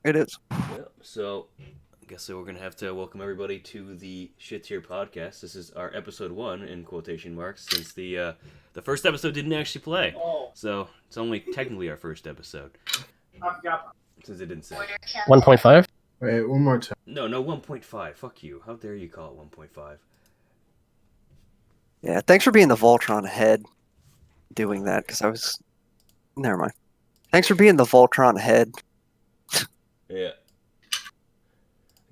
It is. Yeah, so I guess we're gonna have to welcome everybody to the Shit Tier podcast. This is our episode 1 in quotation marks, since the first episode didn't actually play, so it's only technically our first episode since it didn't say. 1.5? Wait, one more time. No, 1.5. Fuck you. How dare you call it 1.5? Yeah, thanks for being the Voltron head doing that, because I was... Never mind. Thanks for being the Voltron head. Yeah.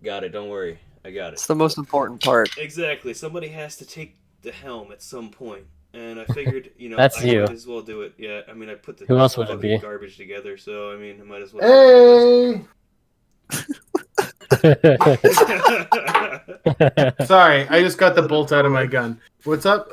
Got it. Don't worry. I got It's it. the most important part. Exactly. Somebody has to take the helm at some point, and I figured, That's I you. might as well do it. Yeah. I mean, I put the Who else would it fucking be? garbage together, so I mean, I might as well. Hey! Sorry, I just got the bolt out of my gun. What's up?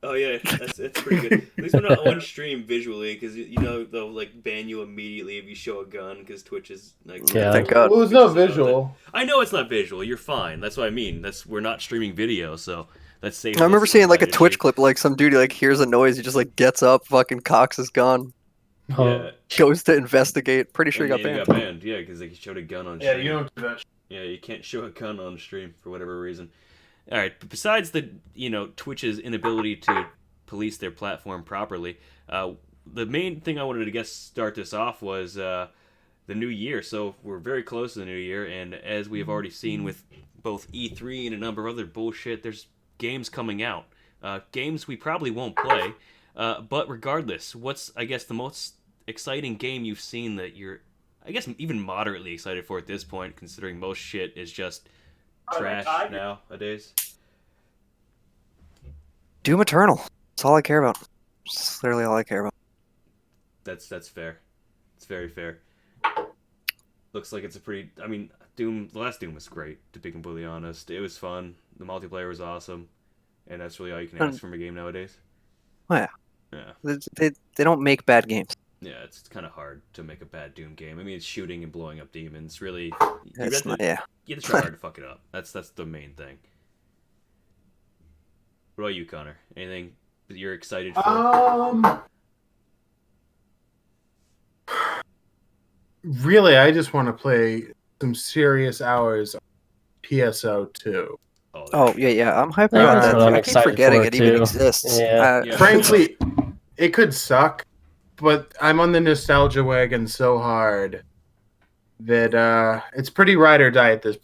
Oh yeah, that's pretty good. At least we're not on stream visually, because they'll like ban you immediately if you show a gun, because Twitch is like. Yeah. Thank God. Well, it's no visual. I know it's not visual. You're fine. That's what I mean. We're not streaming video, so that's safe. I remember seeing like a Twitch clip, like some dude like hears a noise, he just like gets up, fucking cocks his gun, Yeah. goes to investigate. Pretty sure he got And banned. got banned. Yeah, because like, he showed a gun on Yeah, stream. you don't do that. Yeah, you can't show a gun on stream for whatever reason. All right, but besides the Twitch's inability to police their platform properly, the main thing I wanted to start this off was the new year. So we're very close to the new year, and as we have already seen with both E3 and a number of other bullshit, there's games coming out. Games we probably won't play, but regardless, what's I guess the most exciting game you've seen that you're I guess even moderately excited for at this point, considering most shit is just trash nowadays. Doom Eternal. That's all I care about. It's literally all I care about. That's fair. It's very fair. Looks like it's a pretty. I mean, Doom. The last Doom was great. To be completely honest, it was fun. The multiplayer was awesome, and that's really all you can ask from a game nowadays. Oh, yeah. Yeah. They don't make bad games. Yeah, it's kind of hard to make a bad Doom game. I mean, it's shooting and blowing up demons. Really, It's not, you have to try hard to fuck it up. That's the main thing. What about you, Connor? Anything that you're excited for? Really, I just want to play some serious hours of PSO2. Oh yeah. I'm hyped Yeah, about that's that. what I'm I keep excited forgetting for, it even too. exists. Yeah. Yeah. Frankly, it could suck, but I'm on the nostalgia wagon so hard that it's pretty ride or die at this point.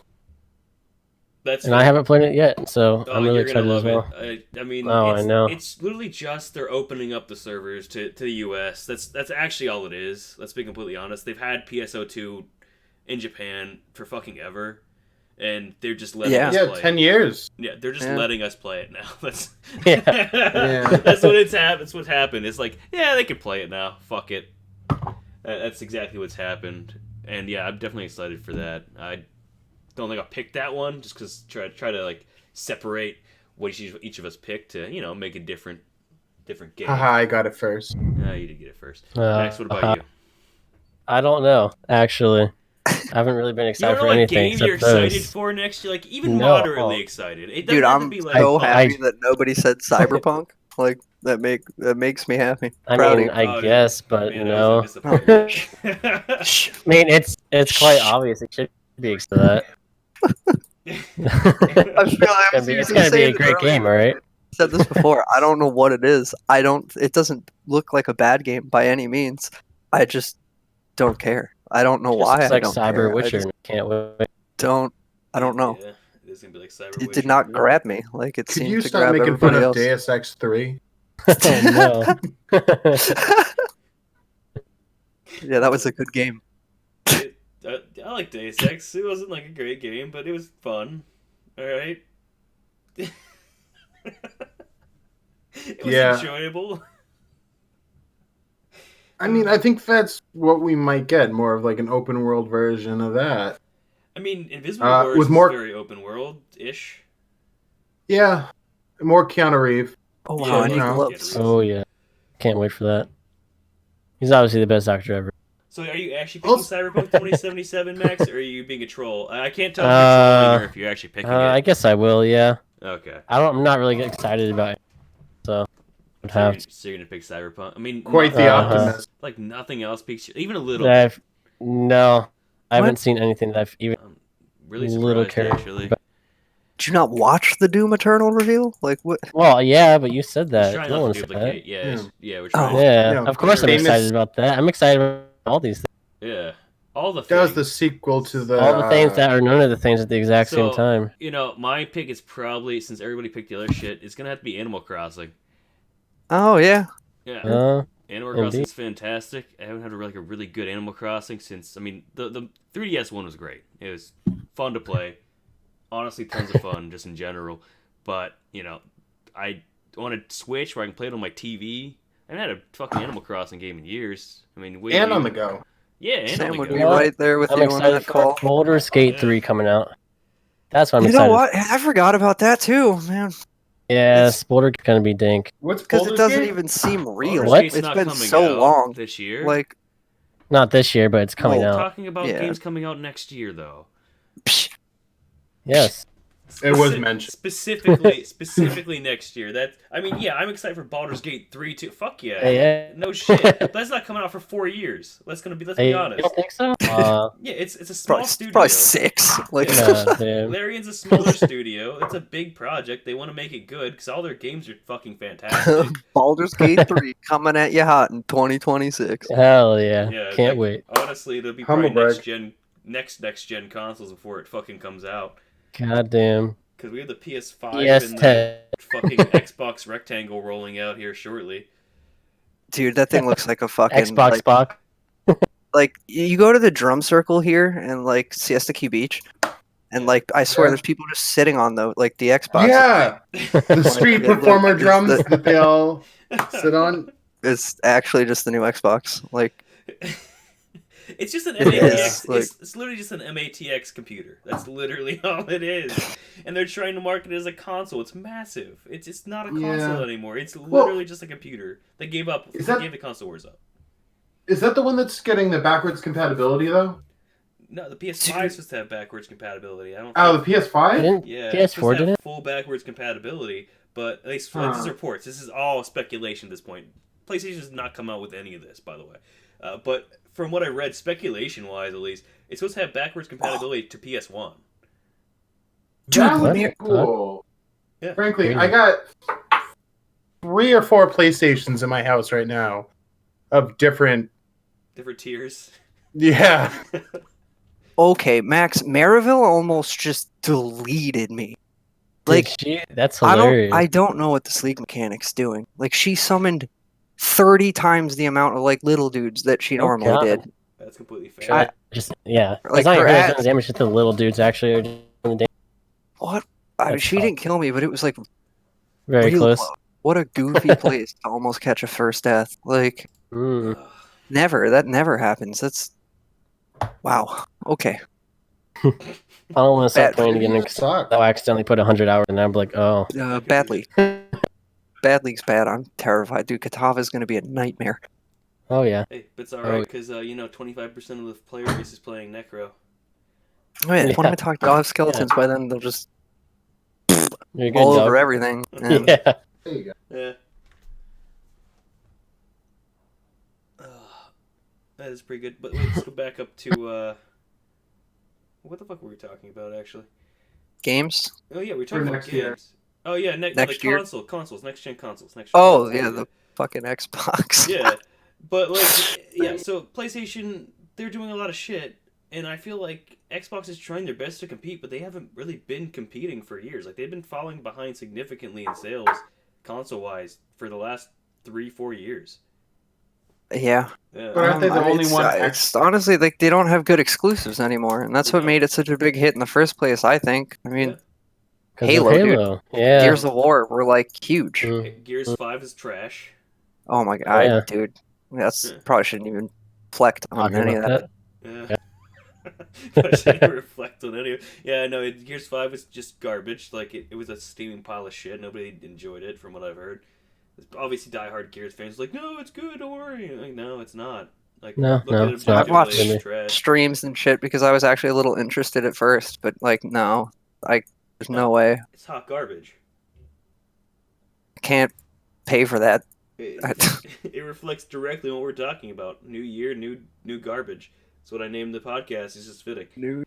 That's And I haven't played it yet, so Oh, I'm really you're gonna excited as love well. it. I mean, Oh, I know. it's literally just they're opening up the servers to the US. That's actually all it is. Let's be completely honest. They've had PSO2 in Japan for fucking ever, and they're just letting us Yeah, play. 10 years. Yeah, they're just Yeah. letting us play it now. That's Yeah. that's what That's what happened. It's like, yeah, they can play it now. Fuck it. That's exactly what's happened. And yeah, I'm definitely excited for that. I don't think I'll pick that one just because try to like separate what each of us picked to make a different game. Haha, I got it first. You did get it first. Uh, Max, what about you? I don't know, actually. I haven't really been You excited don't for know what anything game you're except excited those. for next year? Like even No. moderately excited. It doesn't Dude, have to I'm be like so I- happy that nobody said Cyberpunk. Like that makes me happy. I Proud mean, of you. I guess, but man, no. that was a disappointment. I mean, it's quite obvious it should be excited for that. I feel I was It's even gonna be a saying it great earlier. game, alright? I said this before. I don't know what it is. It doesn't look like a bad game by any means. I just don't care. I don't know why. It's I like don't Cyber care. I Witcher. just and I can't wait. I don't know. Yeah, it is gonna be like Cyber It Witcher. did not grab me like it Could seemed you to stop grab making fun everybody of else. Deus Ex 3? Oh, no. Yeah, that was a good game. I like Deus Ex. It wasn't like a great game, but it was fun. All right. It was Yeah. enjoyable. I mean, I think that's what we might get, more of like an open world version of that. I mean, Invisible Wars with is more- very open world-ish. Yeah, more Keanu Reeves. Oh Yeah, wow, I and he like gloves. it. Oh, yeah. Can't wait for that. He's obviously the best actor ever. So are you actually picking Also- Cyberpunk 2077, Max, or are you being a troll? I can't tell if you're trolling or if you're actually picking I it. guess I will, yeah. Okay. I'm not really excited about it, so I'd have to. So you're gonna pick Cyberpunk? I mean, Quite the Uh-huh. optimist. like nothing else piques you, even a little. No, I haven't seen anything that I've even I'm really little surprised, cared actually. about. Did you not watch the Doom Eternal reveal? Like what? Well, yeah, but you said He's that. trying No not one to said that. duplicate. Yeah, Yeah. yeah, we're Oh. trying. Yeah, Yeah, of course I'm famous- excited about that. I'm excited about all these things. Yeah, all the That was things. the sequel to the All the things that are none of the things at the exact same So, time. you know, my pick is probably, since everybody picked the other shit, it's gonna have to be Animal Crossing. Oh yeah. Yeah, Animal Indeed. Crossing's fantastic. I haven't had like a really good Animal Crossing since. I mean, the 3DS one was great. It was fun to play. Honestly, tons of fun just in general. But you know, I want to Switch where I can play it on my TV. I haven't had a fucking Animal Crossing game in years. I mean, wait, and on the go. Yeah, and Sam on would the be go. right there with I'm you on excited that for call. Baldur's Gate Yeah. 3 coming out. That's what I'm You excited know what? I forgot about that too, man. for. Yeah, It's- Baldur's gonna be dink. What's Because it Baldur's doesn't Gate? even seem Baldur's real. What? Gate's It's not been coming so out long. this year. Like, Not this year, but it's coming Well, We're out. talking about Yeah. games coming out next year, though. psh, Yes. It was mentioned. specifically next year. That I mean, yeah, I'm excited for Baldur's Gate 3 too. Fuck yeah, Yeah. no shit. But that's not coming out for 4 years. Let's be You honest. don't think so? Yeah, it's a small probably, studio. probably 6. Like, Yeah. Nah, damn. Larian's a smaller studio. It's a big project. They want to make it good because all their games are fucking fantastic. Baldur's Gate 3 coming at you hot in 2026. Hell yeah. Yeah, Can't like, wait. Honestly, it'll be Humble probably brag. next gen consoles before it fucking comes out. God damn. Because we have the PS5 Yes, and the Ted. fucking Xbox rectangle rolling out here shortly. Dude, that thing looks like a fucking Xbox like, Spock. like you go to the drum circle here and like Siesta Key Beach, and like I swear Yeah. there's people just sitting on the Xbox. Yeah, the street Yeah, performer look, drums the- that they all sit on. It's actually just the new Xbox. Like, It's just an It MATX. is, like- It's literally just an MATX computer. That's literally all it is. And they're trying to market it as a console. It's massive. It's not a console Yeah. anymore. It's literally just a computer. They gave up. Is They that- gave the console wars up. Is that the one that's getting the backwards compatibility though? No, the PS5 is supposed to have backwards compatibility. I don't. Oh, think- the PS5. Didn't Yeah, it's supposed PS4 to have did it? full backwards compatibility, but at least this is Huh. reports. This is all speculation at this point. PlayStation has not come out with any of this, by the way. But from what I read, speculation-wise at least, it's supposed to have backwards compatibility to PS1. That would what? be cool. Yeah. Frankly, Really? I got 3 or 4 PlayStations in my house right now, of different. Different tiers. Yeah. okay, Max Maraville almost just deleted me. Like, That's I hilarious. don't know what this league mechanic's doing. Like, she summoned 30 times the amount of like little dudes that she Oh, normally God. did. That's completely fair. Sure, just yeah. Like, It's not her even ads- doing damage to the little dudes. Actually, are doing the What? I mean, That's she tough. didn't kill me, but it was like very real close. What a goofy place to almost catch a first death. Like, Mm. Ugh. never. That never happens. That's wow. Okay. I don't want to start Bad- playing again It because sucks. I accidentally put 100 hours and I'm like, oh, Bad league. Bad league's bad. I'm terrified, dude. Katava's gonna be a nightmare. oh yeah. Hey, but it's Oh. alright, because, 25% of the player base is playing Necro. Oh, yeah, Yeah. when I talk to have skeletons by then, they'll just You're good, all dog. over everything. And Yeah. There you go. Yeah. That is pretty good. But wait, let's go back up to, what the fuck were we talking about, actually? games. Oh, yeah, we were talking about next year. games. Oh, yeah, Next like year? consoles, next-gen consoles. Oh yeah, the fucking Xbox. Yeah, but like, yeah. So PlayStation, they're doing a lot of shit, and I feel like Xbox is trying their best to compete, but they haven't really been competing for years. Like they've been falling behind significantly in sales, console-wise, for the last 3-4 years. Yeah. Yeah. But aren't they the only it's, one It's honestly like they don't have good exclusives anymore, and that's They what don't. made it such a big hit in the first place. I think. I mean, Yeah. 'Cause of Halo, dude. Halo. Yeah. Gears of War were like huge. Mm. Gears 5 is trash. Oh my god, Yeah. dude. That's Yeah. probably shouldn't even reflect on Talking any of about that. that. Yeah. I shouldn't reflect on any. Yeah, no. Gears 5 was just garbage. Like it was a steaming pile of shit. Nobody enjoyed it, from what I've heard. Obviously, diehard Gears fans like, no, it's good. Don't worry. Like, no, it's not. Like, No, look no, at it it's not. I've watched objectively, it's trash. Streams and shit because I was actually a little interested at first, but like no, there's no way. It's hot garbage. I can't pay for that. It, it reflects directly on what we're talking about. New year, new garbage. That's what I named the podcast. It's just fitting. New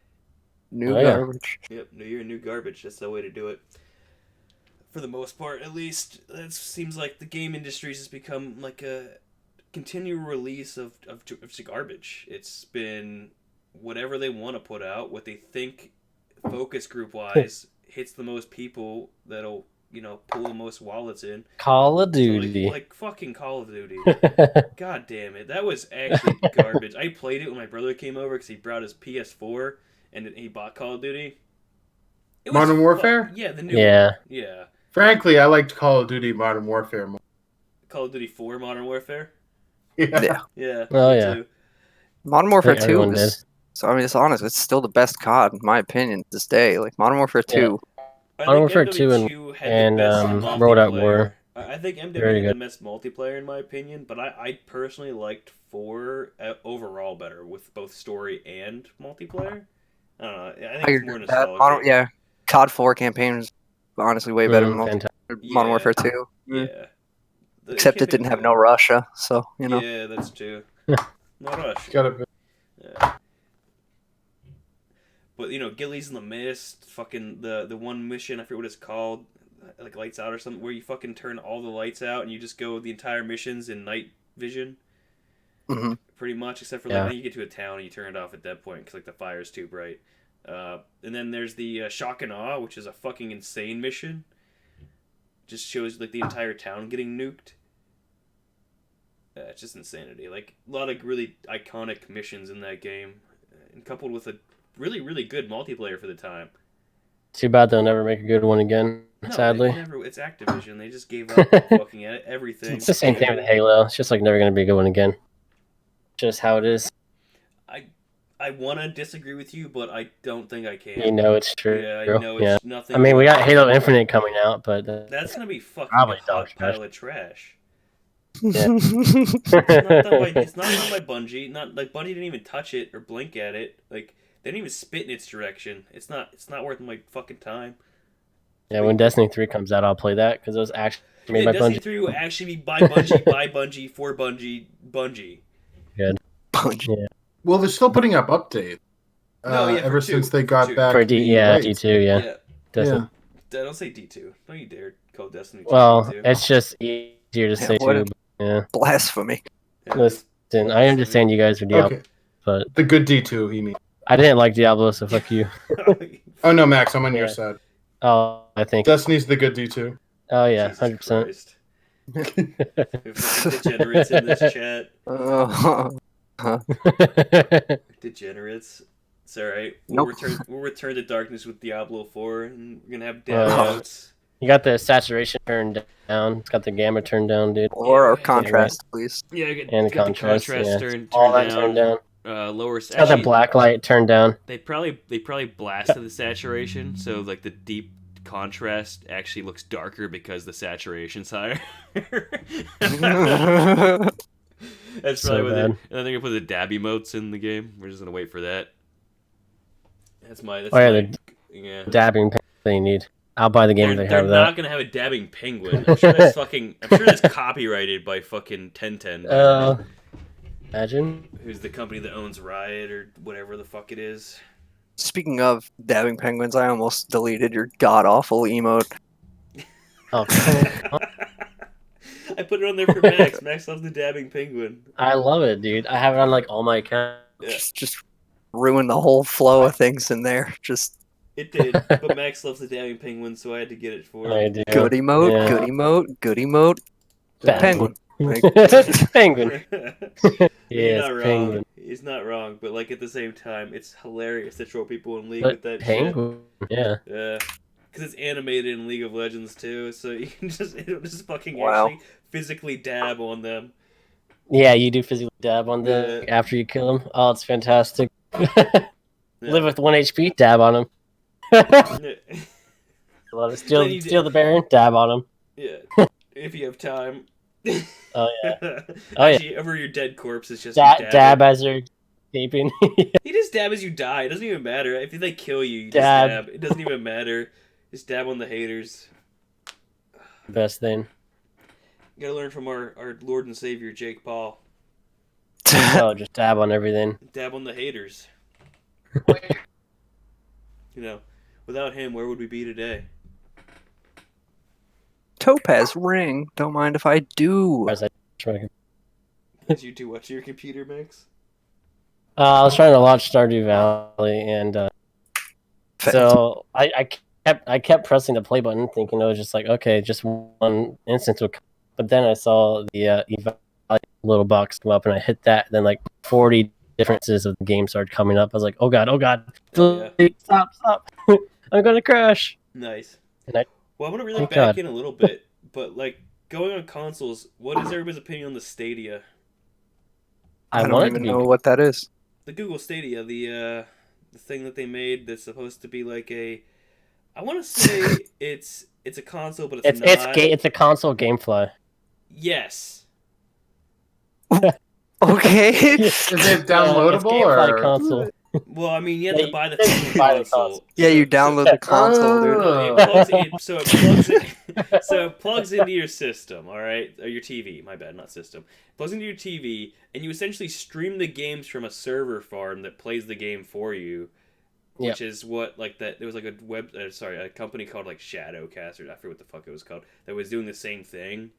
Oh, yeah. garbage. Yep, new year, new garbage. That's the way to do it. For the most part, at least, it seems like the game industry has become like a continual release of garbage. It's been whatever they want to put out, what they think focus group wise hits the most people that'll pull the most wallets in. Call of So Duty. like fucking Call of Duty. God damn it, that was actually garbage. I played it when my brother came over because he brought his PS4 and he bought Call of Duty. It was Modern Warfare? Yeah, the new Yeah. one. Yeah. Frankly, I liked Call of Duty Modern Warfare more. Call of Duty 4 Modern Warfare? Yeah. Yeah. Oh, me yeah. too. Modern I Warfare think 2 everyone did. is. So I mean, it's honest. It's still the best COD in my opinion to this day. Like Modern Warfare 2. I Modern think Warfare 2 MW2 had and the best World at multiplayer. War. I think MW Very had the good. best multiplayer in my opinion, but I personally liked 4 overall better with both story and multiplayer. I don't know. I think I it's agree more with that. nostalgic. Yeah, COD 4 campaign was honestly way better than Fantastic. Modern Yeah. Warfare 2. Yeah. The Except it campaign didn't have was no good. Russia, so you know. Yeah, that's true. No rush. Gotta be. Yeah. But Gillies in the Mist, fucking the one mission, I forget what it's called, like Lights Out or something, where you fucking turn all the lights out and you just go the entire missions in night vision, Hmm. pretty much, except for Yeah. like you get to a town and you turn it off at that point because like the fire's too bright. And then there's the Shock and Awe, which is a fucking insane mission. Just shows like the entire town getting nuked. It's just insanity. Like a lot of really iconic missions in that game, and coupled with a really really good multiplayer for the time. Too bad they'll never make a good one again, No, sadly. it's Activision. They just gave up on fucking everything. It's the same thing with Halo. It's just like never going to be a good one again. Just how it is. I want to disagree with you, but I don't think I can. You know it's true. Yeah, I know it's nothing. I mean, we got Halo Infinite coming out, but That's gonna be fucking probably a hot dog trash. pile of trash. Yeah. It's not done by Bungie. Not like Bungie didn't even touch it or blink at it. Like they didn't even spit in its direction. It's not worth my fucking time. Yeah, when Destiny 3 comes out, I'll play that because it was actually made by Destiny Bungie. 3 will actually be by Bungie, by Bungie, for Bungie. Good. Bungie. Well, they're still putting up updates. No, yeah, for ever 2, since they for got 2. back For the rights. D2, yeah. Yeah. Destiny. Yeah. Don't say D2. Don't you dare call Destiny 2 Well, D2. it's just easier to say what a- too. Yeah. Blasphemy. Yeah, Listen, I understand you guys are Diablo, Okay. but The good D2, he means. I didn't like Diablo, so fuck you. Oh, no, Max, I'm on your Yeah. side. Oh, I think. Destiny's the good D2. Oh yeah, Jesus 100%. Christ. We have fucking degenerates in this chat. Degenerates. It's alright. We'll Nope. return to darkness with Diablo 4, and we're gonna have Oh, yeah. downloads. You got the saturation turned down. It's got the gamma turned down, dude. Or Yeah. contrast, please. Yeah, get, And the get contrast, the contrast yeah. turned All that down. turned down. Lower. It's got the black light turned down. They probably blasted the saturation, so like the deep contrast actually looks darker because the saturation's higher. That's So probably what they. bad. And I think they put the dab emotes in the game. We're just gonna wait for that. That's my. Oh, yeah, my, yeah. Dabbing pen they need. I'll buy the game if they They're have not that. gonna have a dabbing penguin. I'm sure that's fucking. I'm sure that's copyrighted by fucking 1010. Imagine. Who's the company that owns Riot or whatever the fuck it is. Speaking of dabbing penguins, I almost deleted your god awful emote. Oh, come on. I put it on there for Max. Max loves the dabbing penguin. I love it, dude. I have it on like all my accounts. Yeah. Just ruined the whole flow of things in there. Just It did, but Max loves the dabbing penguin, so I had to get it for I him. do. good emote, Yeah. good emote, good emote. Bad Penguin. Penguin. He's Yes, not wrong. penguin. He's not wrong, but like at the same time, it's hilarious to troll people in League But with that penguin. Yeah. shit. Yeah, because it's animated in League of Legends too, so you can it'll just fucking Wow. actually physically dab on them. Yeah, you do physically dab on them Yeah. after you kill them. Oh, it's fantastic. Yeah. Live with 1 HP, dab on him. Love it. Then you Steal the Baron, dab on him. Yeah, if you have time. Oh, yeah. Actually, over your dead corpse is just Dab as you're escaping. You just dab as you die. It doesn't even matter. If they kill you, you Dab. just dab. It doesn't even matter. Just dab on the haters. Best thing. You gotta learn from our Lord and Savior, Jake Paul. Oh, just dab on everything. Dab on the haters. You know, without him, where would we be today? Topaz ring. Don't mind if I do. As I try- Did you do what to your computer, Max? I was trying to launch Stardew Valley, and Failed. so I kept pressing the play button, thinking it was just like, okay, just one instance would come. But then I saw the evaluate little box come up, and I hit that. Then like 40 differences of the game started coming up. I was like, oh god, Oh, yeah. stop! I'm gonna crash. Nice. And I, Well, I'm gonna reel it thank back God. in a little bit, but like going on consoles, what is everybody's opinion on the Stadia? I want don't it even to be know what that is. The Google Stadia, the thing that they made that's supposed to be like a, I want to say it's a console, but it's not. it's a console GameFly. Yes. Okay. Is it It's downloadable GameFly or? console. Well, I mean, you have to buy the you fucking buy the console. Yeah, you So- download the console, dude. No, it plugs in, so it plugs in, so it plugs into your system, all right, or your TV. My bad, not system. It plugs into your TV, and you essentially stream the games from a server farm that plays the game for you, which is what like that. There was like a company called like Shadowcast, or I forget what the fuck it was called, that was doing the same thing,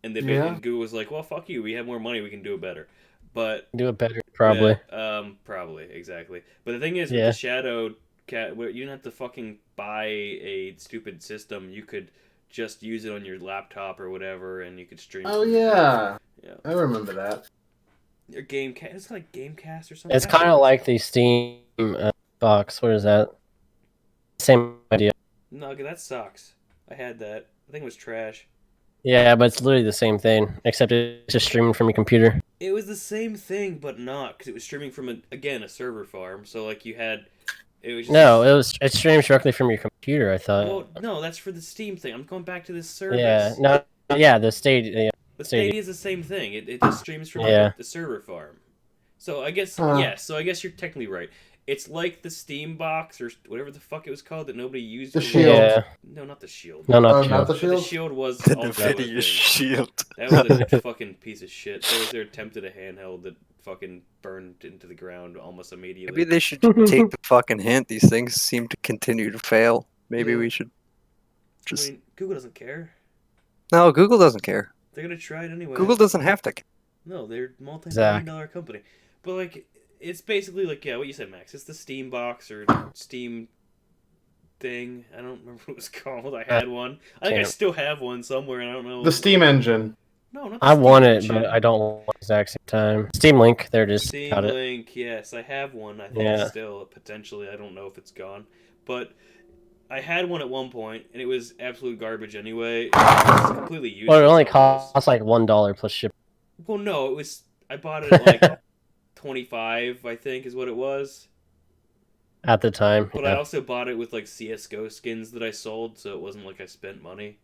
and then Yeah. and Google was like, well, fuck you, we have more money, we can do it better, but Do it better, probably. yeah, probably, exactly. But the thing is, with Yeah. the Shadow Cat, you didn't have to fucking buy a stupid system. You could just use it on your laptop or whatever, and you could stream. Oh from it. yeah, Yeah. I remember that. Or Gamecast. It's like Gamecast or something. It's kind of like the Steam box. What is that? Same idea. No, that sucks. I had that. I think it was trash. Yeah, but it's literally the same thing, except it's just streaming from your computer. It was the same thing, but not, because it was streaming from a server farm. So like you had, it was just No, it streams directly from your computer. I thought. Well, no, that's for the Steam thing. I'm going back to this service. Yeah, no, yeah, the Stadia. The Stadia. Stadia is the same thing. It just streams from Yeah. the server farm. So I guess Huh. yes. So I guess you're technically right. It's like the Steam box or whatever the fuck it was called that nobody used. The for- Shield. Yeah, No, not the Shield. no, not Oh, the not show. the The Shield. Shield was The also a NVIDIA thing. Shield. That was a fucking piece of shit. That was their attempt at a handheld that fucking burned into the ground almost immediately. Maybe they should take the fucking hint. These things seem to continue to fail. Maybe Yeah. we should I just. mean, Google doesn't care. No, Google doesn't care. They're gonna try it anyway. Google doesn't have to care. No, they're a multi-billion Zach. dollar company. But like, it's basically like what you said, Max. It's the Steam box or Steam thing. I don't remember what it was called. I had one. I think I Can't- still have one somewhere, and I don't know. The Steam engine. No, not the I Steam want it, engine. but I don't want it at the exact same time. Steam Link, there it is. Steam Got it. Link, yes, I have one. I think Yeah. still potentially. I don't know if it's gone, but I had one at one point, and it was absolute garbage anyway. It was completely useless. Well, it only almost. costs like $1 plus shipping. Well, no, it was. I bought it at like 25, I think, is what it was. At the time. But Yeah. I also bought it with like CS:GO skins that I sold, so it wasn't like I spent money.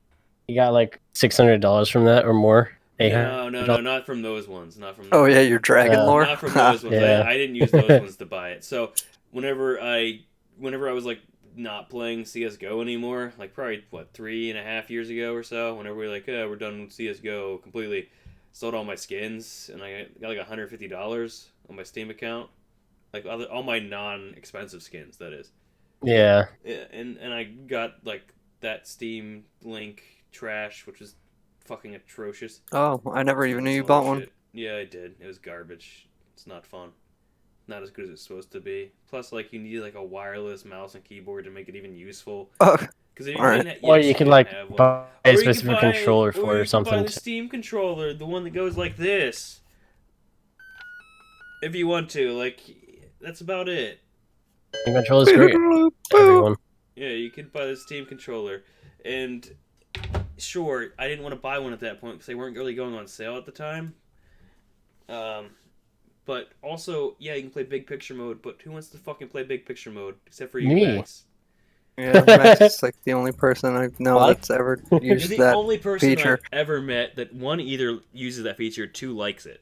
You got like $600 from that or more. No, not from those ones. Not from. Oh those yeah, ones. your dragon Yeah. lore. Not from those ones. Yeah. I didn't use those ones to buy it. So whenever I was like not playing CS:GO anymore, like probably 3.5 years ago or so, whenever we were like, we're done with CS:GO completely, sold all my skins, and I got like $150 on my Steam account, like all my non-expensive skins. That is. Yeah. Yeah, and I got like that Steam Link trash, which was fucking atrocious. Oh, I never even knew you Some bought other one. shit. Yeah, I did. It was garbage. It's not fun. Not as good as it's supposed to be. Plus, like you need like a wireless mouse and keyboard to make it even useful. Oh, Because if you Alright. didn't, Or yes, you can didn't like have one. buy Or a you can specific buy- controller for it you or can something. buy the Steam controller, the one that goes like this. If you want to, like, that's about it. Steam controller's great. Everyone. Yeah, you could buy the Steam controller, and sure, I didn't want to buy one at that point because they weren't really going on sale at the time. But also, yeah, you can play big picture mode, but who wants to fucking play big picture mode except for you, Me. Max? Yeah, Max is like the only person I know What? that's ever You're used the that. only person feature. I've ever met that one either uses that feature, two likes it.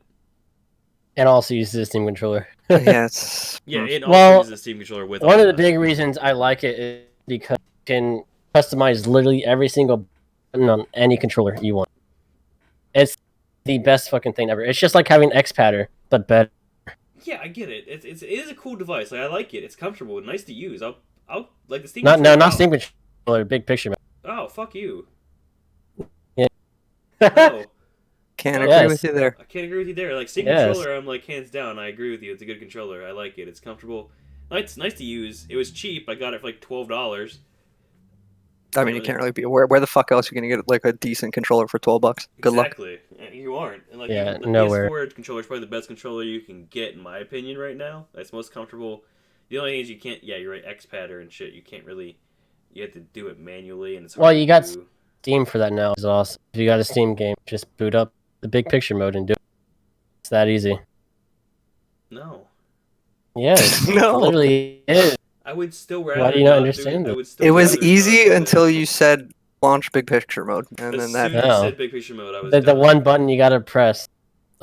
And also uses the Steam controller. Yeah, it's Yeah, mm. it also Well, uses the Steam controller with One all of the that. big reasons I like it is because you can customize literally every single button on any controller you want. It's the best fucking thing ever. It's just like having X-Patter, but better. Yeah, I get it. It is a cool device. Like, I like it. It's comfortable and nice to use. I'll like the Steam Not controller. Steam controller, big picture mode. Oh, fuck you. Yeah. No. Can't No, agree with you there. I can't agree with you there. Like Steam Yes. controller, I'm like hands down. I agree with you. It's a good controller. I like it. It's comfortable. It's nice to use. It was cheap. I got it for like $12. I mean, you can't really be where the fuck else are you gonna get like a decent controller for $12? Good luck. Exactly. You aren't. And like Yeah, even the nowhere. PS4 controller is probably the best controller you can get in my opinion right now. It's most comfortable. The only thing is you can't. Yeah, you're right. X-Patter and shit. You can't really. You have to do it manually, and it's hard Well, you got to do. Steam for that now. Is awesome. If you got a Steam game, just boot up the big picture mode and do it. It's that easy. No. Yeah, it No. literally is. I would still rather. Why do you not do understand it? I it? would still It was rather easy not do until it. you said launch big picture mode, and As then soon that as you No. said big picture mode, I was The done. one button you gotta press.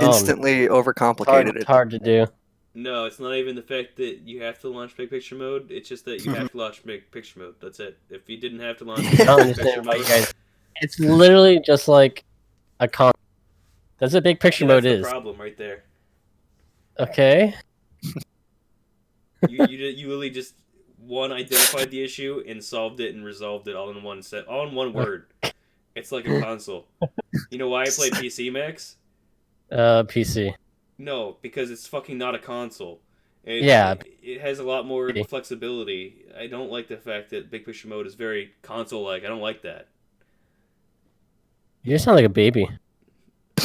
instantly overcomplicated It's it. hard to do. No, it's not even the fact that you have to launch big picture mode. It's just that you have to launch big picture mode. That's it. If you didn't have to launch I big don't picture understand why you mode, guys. It's literally just like a con. That's what big picture see, mode that's the is. problem right there. Okay. You literally just identified the issue and solved it and resolved it all in one set, all in one word. It's like a console. You know why I play PC, Max? PC. No, because it's fucking not a console. Yeah. It has a lot more flexibility. I don't like the fact that big picture mode is very console-like. I don't like that. You sound like a baby.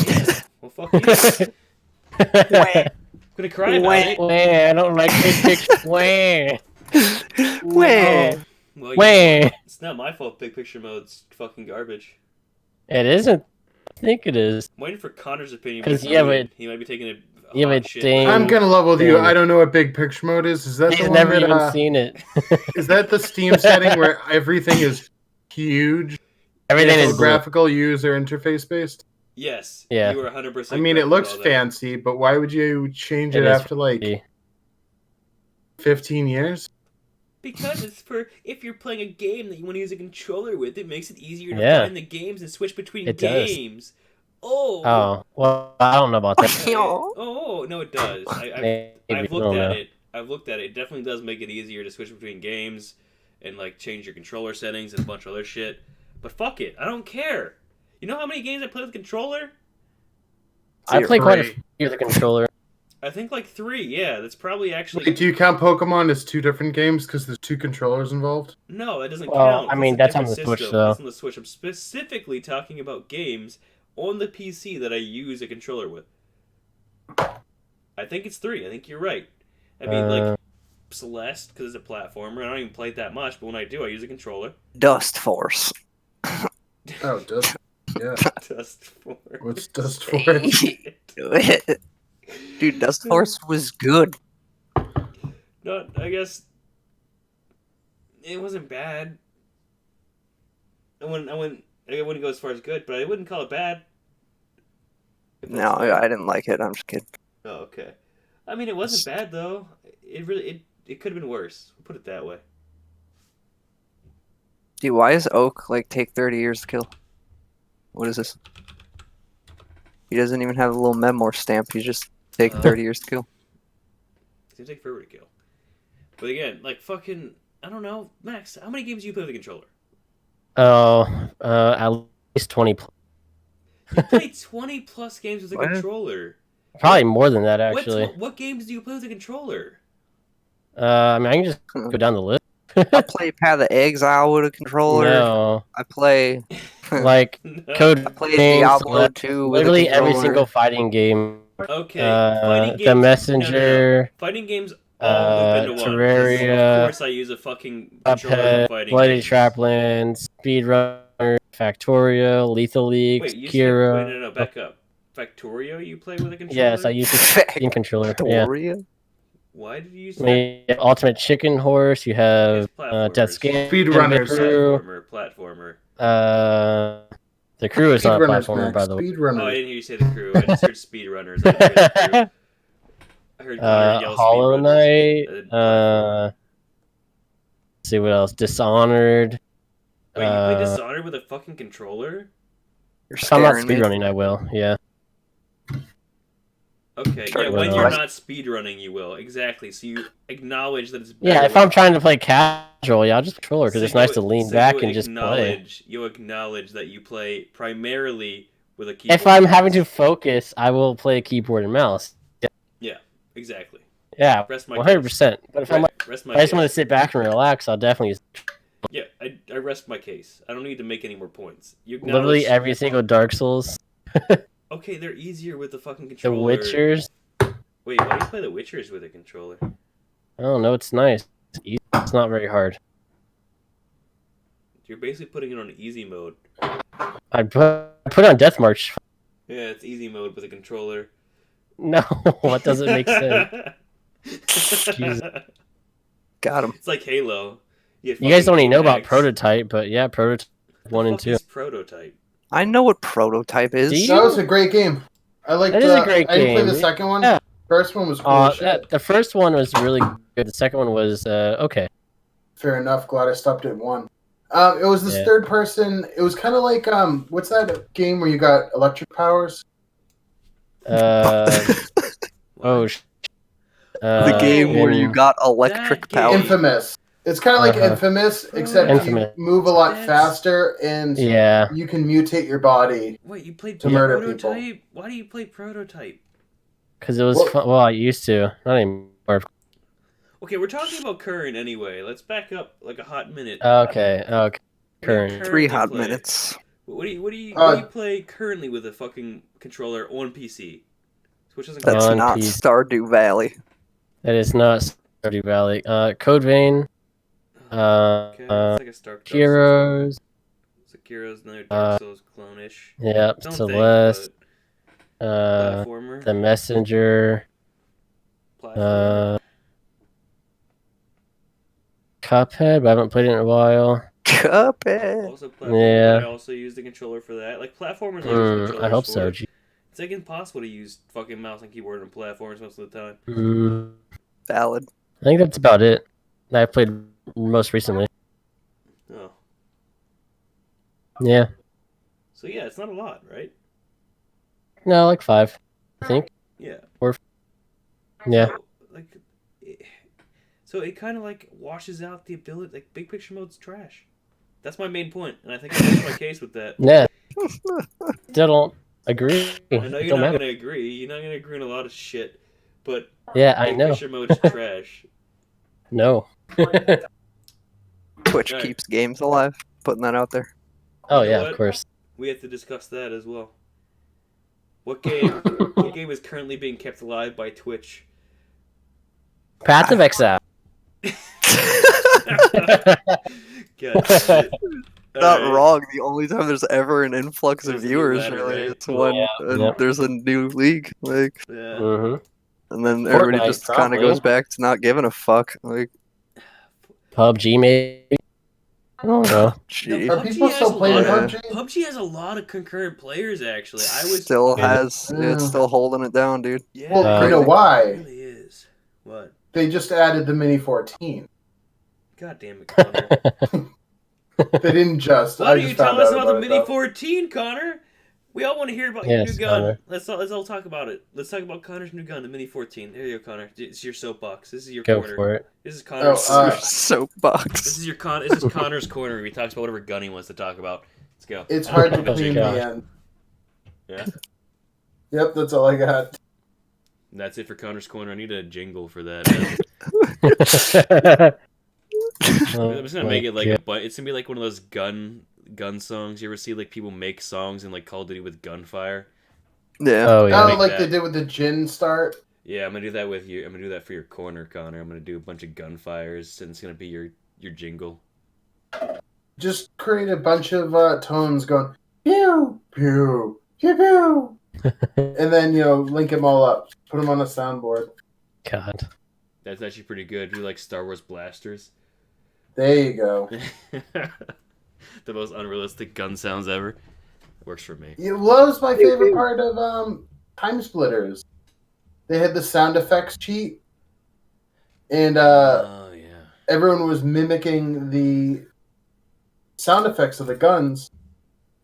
Yeah. Well, fuck you. I'm gonna cry about it. Wah, I don't like big picture. Wah. Wah. Well, you Wah. know what? It's not my fault. Big picture mode's fucking garbage. It isn't. I think it is. I'm waiting for Connor's opinion. 'Cause, but yeah, but- he might be taking a Yeah, hot but shit. dang. I'm gonna level with you. Dang. I don't know what big picture mode is. Is that He's the one never that, even seen it. is that the Steam setting where everything is huge? Everything It's is blue. graphical user interface based. Yes. Yeah. You were 100%. I mean, it correct looks with all that. fancy, but why would you change It it is after like fancy. 15 years? Because it's for if you're playing a game that you want to use a controller with, it makes it easier to Yeah. find the games and switch between It does. games. Oh. Oh, well, I don't know about that. Oh, no, it does. Maybe, I've I looked don't at know. it. I've looked at it. It definitely does make it easier to switch between games and like change your controller settings and a bunch of other shit. But fuck it, I don't care. You know how many games I play with controller? I play quite a Three. few with the controller. I think like 3. Yeah, that's probably actually. Wait, do you count Pokemon as two different games because there's two controllers involved? No, that doesn't Well, count. I mean, a that's on different the Switch, system. though. That's on the Switch. I'm specifically talking about games on the PC that I use a controller with. I think it's 3. I think you're right. I mean, like Celeste, because it's a platformer. I don't even play it that much, but when I do, I use a controller. Dust Force. Oh, Dust. Yeah. Dust Force. What's Dust Force? Dude, Dust Force was good. No, I guess it wasn't bad. I wouldn't go as far as good, but I wouldn't call it bad. If that's No, fair. I didn't like it. I'm just kidding. Oh, okay. I mean, it wasn't bad though. It could have been worse. We'll put it that way. Dude, why does Oak like take 30 years to kill? What is this? He doesn't even have a little memoir stamp. He's just taking 30 years to kill. It's gonna take forever to kill. But again, like fucking, I don't know, Max. How many games do you play with a controller? Oh, at least 20. You play 20 plus games with a What? controller. Probably more than that, actually. What games do you play with a controller? I mean, I can just go down the list. I play Path of Exile with a controller. No, I play like No. Code I played Names, Diablo 2 with literally a every controller. single fighting game. Okay, fighting games. The Messenger, No. Fighting games all loop into one. 'Cause Terraria, Of course, I use a fucking controller Cuphead, for fighting Bloody games. Traplands, Speedrunner, Factorio, Lethal League, Wait, you said, Kira. wait, no, back up. Factorio, you play with a controller? Yes, I use a Steam controller. Yeah. Factoria? Why did you use I mean, you have Ultimate Chicken Horse. You have Death Scan. Speedrunners. Crew. Platformer. The Crew is not a Speedrunners, platformer, Max. by the way. Oh, I Speedrunners. didn't hear you say the Crew. I just heard Speedrunners. I didn't hear the Crew. I heard Connor yell Hollow Speedrunners. Knight. Platformer. Let's see what else. Dishonored. Wait, you play Dishonored with a fucking controller? You're If I'm not scaring me. speedrunning, I will. Yeah. Okay, Try yeah, to when win you're the not speedrunning, you will. Exactly. So you acknowledge that it's better. Yeah, if I'm trying to play casual, yeah, I'll just controller because So it's nice to lean back and just play. you acknowledge that you play primarily with a keyboard. If I'm and having to mouse. focus, I will play keyboard and mouse. Yeah, exactly. Yeah, Rest my 100%. But if Rest I my just want to case. sit back and relax, I'll definitely use Yeah, I rest my case. I don't need to make any more points. You literally acknowledge. every single Dark Souls, Okay, they're easier with the fucking the controller. Witchers. Wait, why do you play the Witchers with a controller? I don't know, it's nice. It's not very hard. You're basically putting it on easy mode. I put on Death March. Yeah, it's easy mode with a controller. No, what doesn't make sense? Jesus. Got him. It's like Halo. You guys don't even know about Axe. Prototype, but yeah, Prototype What 1 the and fuck 2. is Prototype? I know what Prototype is. Do you? That was a great game. I liked. That is a great I didn't play game. the second one. Yeah. First one was cool as shit. The first one was really good. The second one was okay. Fair enough. Glad I stopped at one. It was this Yeah. third person. It was kind of like what's that game where you got electric powers? Oh, The game where you in- got electric That game. power. Infamous. It's kind of like Uh-huh. Infamous, except Infamous. you move a lot That's- faster and Yeah, you can mutate your body. Wait, you played To murder Prototype? Why do you play Prototype? because it was Well- fun. Well, I used to. Not anymore. Okay, we're talking about current anyway. Let's back up like a hot minute. Okay. What do you Current. currently 3 hot play? minutes. What do you Uh, play currently with a fucking controller on PC? Which doesn't That's On count. not PC. Stardew Valley. That is not Stardew Valley. Code Vein. Okay, it's like a Dark Souls. Heroes. Sekiro's another Dark Souls clone-ish. Yep. Don't Celeste. think, but platformer. The Messenger. Platformer. Cuphead, but I haven't played it in a while. Cuphead. Also platformer. Yeah. I also use the controller for that. Like platformers, I use controllers I hope for. so. Gee. It's like impossible to use fucking mouse and keyboard on platforms most of the time. Valid. I think that's about it that I played most recently. Oh, Yeah. so yeah, it's not a lot, right? No, like 5, I think. Yeah. Yeah. So, like, so it kind of like washes out the ability. Like big picture mode's trash. That's my main point, and I think I made my case with that. Yeah. Still don't agree. I know It you're don't not matter. gonna agree. You're not gonna agree on a lot of shit, but Yeah, I big know. picture mode's trash. No. Twitch Right. keeps games alive. Putting that out there. Oh You know yeah, what? of course. We have to discuss that as well. What game is currently being kept alive by Twitch? Path of Exile. God damn it. Not Alright. wrong. The only time there's ever an influx of There's a new viewers, ladder, really, right? it's when Yep. there's a new league. Like, Yeah. and then everybody Fortnite, just kind of probably. goes back to not giving a fuck. Like, PUBG maybe. I don't know. gee, Are PUBG people has still a playing lot PUBG? PUBG has a lot of concurrent players. Actually, I was still Yeah. has. It's still holding it down, dude. Yeah, Well, you Uh, know it why? really is. What? They just added the Mini 14. God damn it, Connor. They didn't just. Why I don't you just tell found us out about the it, Mini though. 14, Connor? We all want to hear about your Yes, new gun. Connor. Let's all talk about it. Let's talk about Connor's new gun, the Mini 14. There you go, Connor. It's your soapbox. This is your Go corner. for it. This is Connor's. Oh, This Soapbox. is This is Connor's corner. Where he talks about whatever gun he wants to talk about. Let's go. It's hard to Oh, clean gosh. the end. Yeah, Yep, that's all I got. that's it for Connor's corner. I need a jingle for that. I'm just gonna make it like it's gonna be like one of those gun songs. You ever see like people make songs in like Call of Duty with gunfire? Yeah. Oh yeah. Oh, Make like that. they did with the gin start. Yeah, I'm gonna do that with you. I'm gonna do that for your corner, Connor. I'm gonna do a bunch of gunfires, and it's gonna be your jingle. Just create a bunch of tones going pew pew pew pew, and then link them all up, put them on a soundboard. God. That's actually pretty good. Do like Star Wars blasters. There you go. The most unrealistic gun sounds ever. Works for me. Yeah, well, that was my favorite part of Time Splitters. They had the sound effects cheat, and Oh yeah. everyone was mimicking the sound effects of the guns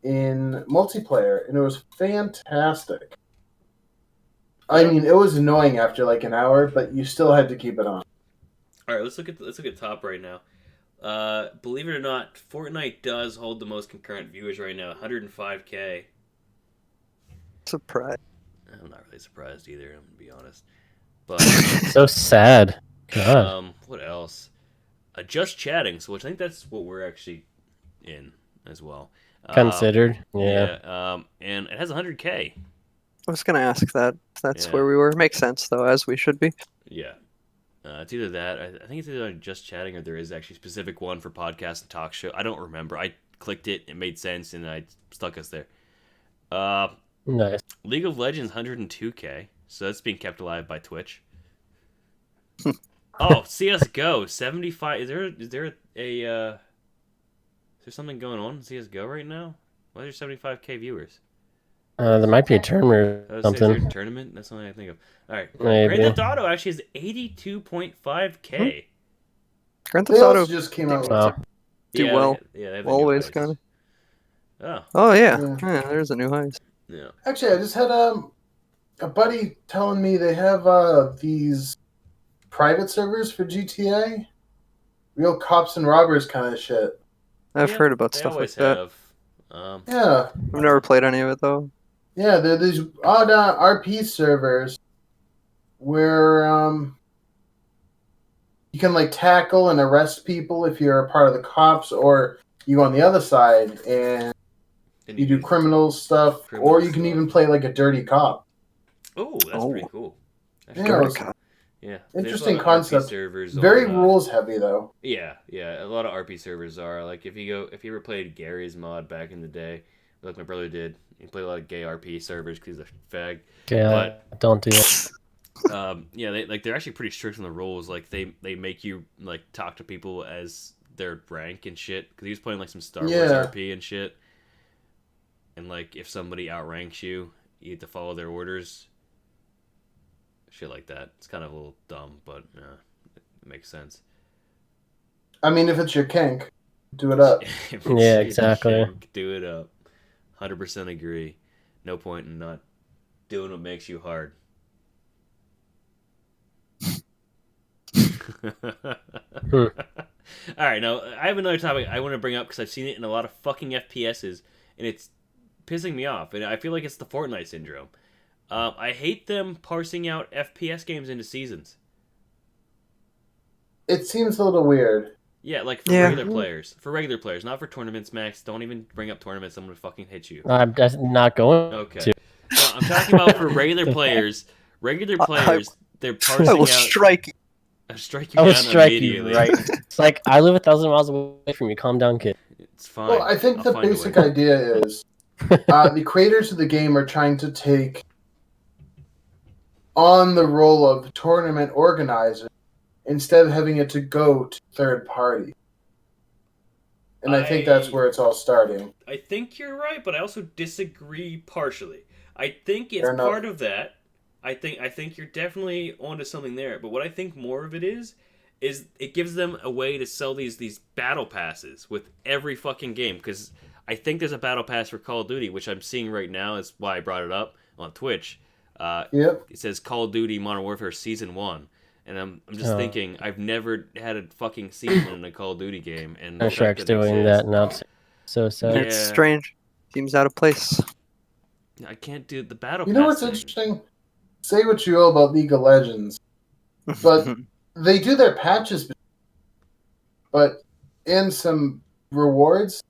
in multiplayer, and it was fantastic. I mean, it was annoying after like an hour, but you still had to keep it on. All right, let's look at top right now. Believe it or not, Fortnite does hold the most concurrent viewers right now, 105K. Surprise. I'm not really surprised either. I'm gonna be honest. But So sad. God. what else? Just chatting. So I think that's what we're actually in as well. Considered. Yeah. And it has 100K. I was gonna ask that. That's Yeah. where we were. Makes sense though, as we should be. Yeah. It's either that. I think it's either just chatting or there is actually a specific one for podcast and talk show. I don't remember. I clicked it. It made sense, and I stuck us there. Nice. League of Legends 102K. So that's being kept alive by Twitch. Oh, CS:GO 75. Is there is there something going on in CS:GO right now? Why is there 75K viewers? There might be a tournament or Is there a something. tournament? That's something I think of. All right. Maybe. Grand Theft Auto actually has 82.5K. Grand They Theft also Auto just came out with Wow. do yeah, well. They have the new Always heist. kind of. Oh, Oh yeah. Yeah. Yeah, there's a new heist. yeah. Actually, I just had a buddy telling me they have these private servers for GTA, real cops and robbers kind of shit. I've Yeah, heard about they stuff like always that. have. Yeah, I've never played any of it though. yeah, they're these odd RP servers where you can like tackle and arrest people if you're a part of the cops, or you go on the other side and and you do criminal stuff, criminal or you can stuff. even play like a dirty cop. Oh, that's pretty cool. Yeah, Dirty it's cop. Yeah, interesting there's a lot of RP concept. servers Very on, rules heavy though. Yeah, a lot of RP servers are like if you ever played Gary's mod back in the day, like my brother did, he played a lot of gay RP servers because he's a fag. Yeah. Don't do that. Yeah, they're actually pretty strict on the rules. Like they make you like talk to people as their rank and shit. Because he was playing like some Star Wars Yeah. RP and shit. And like if somebody outranks you, you have to follow their orders. Shit like that. It's kind of a little dumb, but it makes sense. I mean, if it's your kink, do it up. If it's Yeah, your exactly. kink, do it up. 100% agree. No point in not doing what makes you hard. All right, now I have another topic I want to bring up because I've seen it in a lot of fucking FPSs, and it's pissing me off. And I feel like it's the Fortnite syndrome. I hate them parsing out FPS games into seasons. It seems a little weird. Yeah, like for Yeah. regular players. For regular players, not for tournaments, Max. Don't even bring up tournaments. I'm gonna fucking hit you. I'm just not going Okay. to. No, I'm talking about for regular players. Regular players, they're parsing I will out. strike you. I'll strike you I will down strike you immediately. right. It's like I live 1,000 miles away from you. Calm down, kid. It's fine. Well, I think I'll the find a basic way. idea is the creators of the game are trying to take on the role of tournament organizer instead of having it to go to third party. And I think that's where it's all starting. I think you're right, but I also disagree partially. I think it's Fair enough. part of that. I think you're definitely onto something there. But what I think more of it is it gives them a way to sell these battle passes with every fucking game. Because I think there's a battle pass for Call of Duty, which I'm seeing right now. Is why I brought it up on Twitch. Yep. It says Call of Duty Modern Warfare Season 1. And I'm just thinking, I've never had a fucking season in a Call of Duty game. And the fact Shrek's that it doing exists- that now. So sad. Yeah. It's strange. Seems out of place. I can't do the battle You know pass what's thing. interesting? Say what you will about League of Legends, but they do their patches, but and some rewards,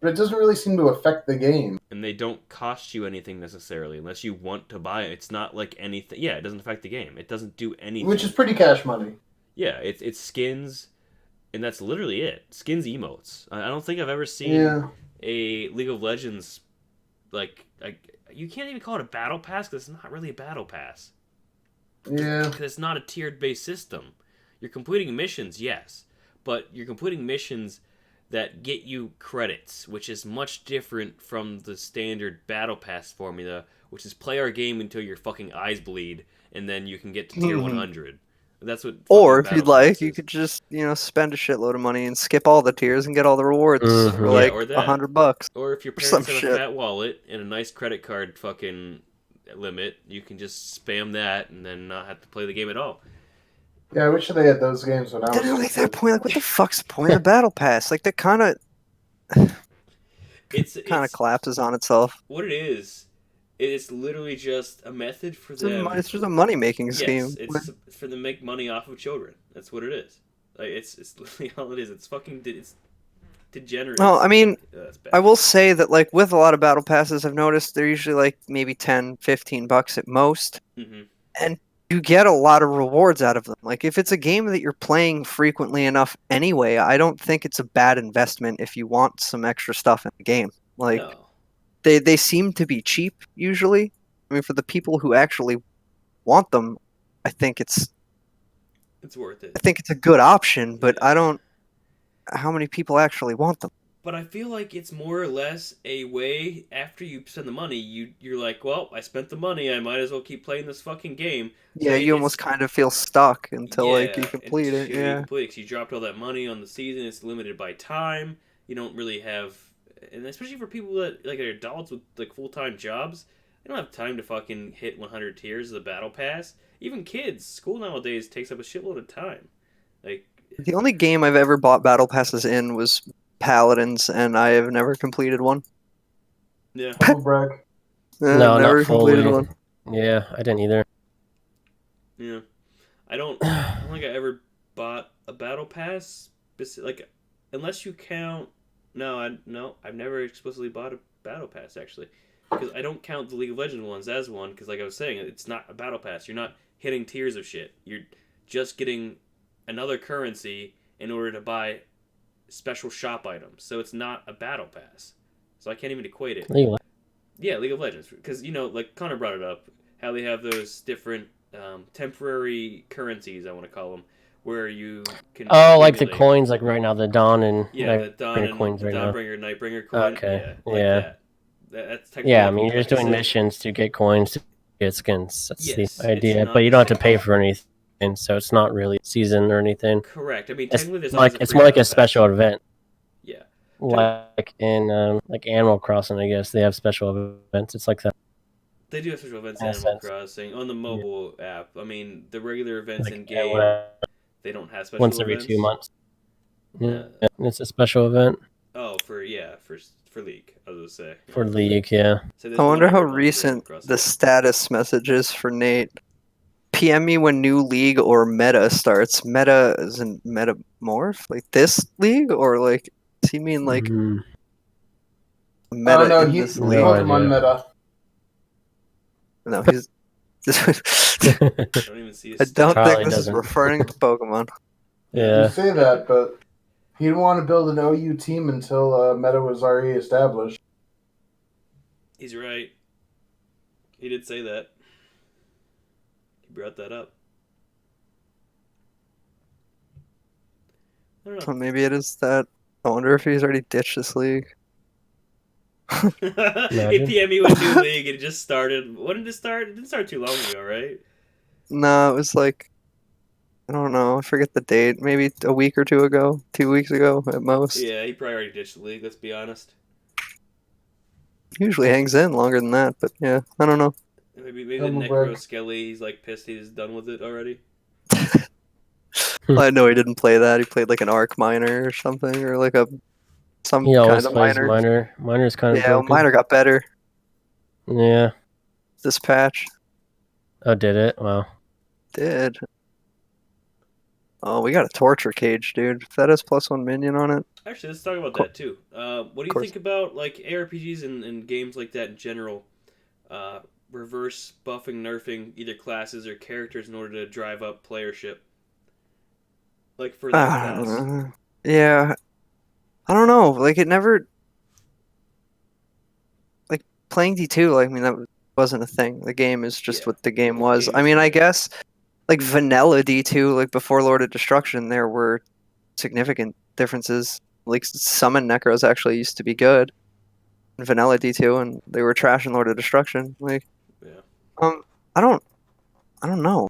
but it doesn't really seem to affect the game. And they don't cost you anything necessarily unless you want to buy it. It's not like anything. Yeah, it doesn't affect the game. It doesn't do anything. Which is pretty cash money. Yeah, it's skins, and that's literally it. Skins, emotes. I don't think I've ever seen Yeah. a League of Legends like you can't even call it a battle pass because it's not really a battle pass. Yeah. Because it's not a tiered based system. You're completing missions, yes, but you're completing missions that get you credits, which is much different from the standard battle pass formula, which is play our game until your fucking eyes bleed, and then you can get to tier 100. That's what. Or fucking if you'd battle like, pass you is. could just, spend a shitload of money and skip all the tiers and get all the rewards Mhm. for Yeah, like or that. $100. Or if your some parents have shit. a fat wallet and a nice credit card fucking limit, you can just spam that and then not have to play the game at all. Yeah, I wish they had those games when I Then was at a like that kid. point, like what the fuck's the point of the battle pass? Like that kind of It's collapses on itself. what it is. It's literally just a method for them. It's just a money making Yes, scheme. it's for them to make money off of children. That's what it is. Like it's literally all it is. It's fucking it's degenerate. No, I mean, That's bad. I will say that like with a lot of battle passes, I've noticed they're usually like maybe 10, $15 at most, Mm-hmm. and you get a lot of rewards out of them. Like if it's a game that you're playing frequently enough anyway, I don't think it's a bad investment if you want some extra stuff in the game. Like No, they seem to be cheap usually. I mean, for the people who actually want them, I think it's it's worth I it. think it's a good option, but Yeah. I don't. How many people actually want them? But I feel like it's more or less a way after you spend the money, you're like, well, I spent the money, I might as well keep playing this fucking game. So Yeah, you it's almost kind of feel stuck until like you yeah, complete it. you Yeah. complete it 'cause you dropped all that money on the season. It's limited by time. You don't really have, and especially for people that like are adults with like full time jobs, they don't have time to fucking hit 100 tiers of the battle pass. Even kids, school nowadays takes up a shitload of time. Like, The only game I've ever bought battle passes in was Paladins, and I have never completed one. yeah, Humble brag. No, not Never completed fully. one. Yeah, I didn't either. yeah. I don't think I ever bought a battle pass. Like, unless you count. No, I've never explicitly bought a battle pass actually, because I don't count the League of Legends ones as one. Because like I was saying, it's not a battle pass. You're not hitting tiers of shit. You're just getting another currency in order to buy special shop items. So it's not a battle pass. So I can't even equate it. League of Yeah, League of Legends, because like Connor brought it up, how they have those different temporary currencies, I want to call them, where you can Oh, like the accumulate. coins, like right now, the Dawn and Yeah, the Dawn Nightbringer and coins the right now. Dawnbringer, Nightbringer coin. Okay, Yeah, like yeah, that. That's technically yeah. I mean, you're like just you doing said. missions to get coins to get skins. That's the Yes, it's idea, but not you the don't have to same. pay for anything, so it's not really season or anything. Correct. I mean, It's technically, there's always like a it's free more like battle a special pass. event, Yeah, like in like Animal Crossing. I guess they have special events. It's like that they do have special events in in a Animal sense. Crossing on the Yeah, mobile app. I mean, the regular events like in game, whatever, they don't have once special every two events. months. Yeah, Uh, it's a special event oh, for League, I was gonna say. for Yeah. League. Yeah. So I there's one wonder how every month for Animal recent the Crossing. status message is for Nate. PM me when new league or meta starts. Meta is in metamorph? Like this league? Or like does he mean like Mhm. Oh meta no, in he this No league? Pokemon idea. meta. No, he's I don't even see a I don't status. think Probably this is doesn't. referring to Pokemon. No. You Yeah. say that, but he didn't want to build an OU team until meta was already established. He's right. He did say that. He brought that up. I So don't maybe it is that. I wonder if he's already ditched this league. know. He Imagine. PM me with new league and it just started. When did it start? It didn't start too long ago, right? No, it was like I don't know. I forget the date. Maybe a week or two ago, 2 weeks ago at most. Yeah, he probably already ditched the league. Let's be honest. Usually hangs in longer than that, but yeah, I don't know. Maybe the Humble Necro brag. Skelly. He's like pissed. He's done with it already. I know he didn't play that. He played like an arc miner or something, or like some He kind always of plays miner. minor. Minor's kind of Yeah, well, broken. miner got better Yeah. this patch. Oh, did it? Wow. Did. Oh, we got a torture cage, dude. If that has +1 minion on it, Actually, let's talk about co- that too. What do of you course. think about like ARPGs and games like that in general? Reverse buffing, nerfing either classes or characters in order to drive up playership, like for that class. Yeah, I don't know. Like it never like playing D2. Like I mean, that wasn't a thing. The game is just Yeah, what the game the was. game I is the mean, I game. guess like vanilla D2, like before Lord of Destruction, there were significant differences. Like summon Necros actually used to be good in vanilla D2, and they were trash in Lord of Destruction. Like, Yeah. um, I don't, I don't know.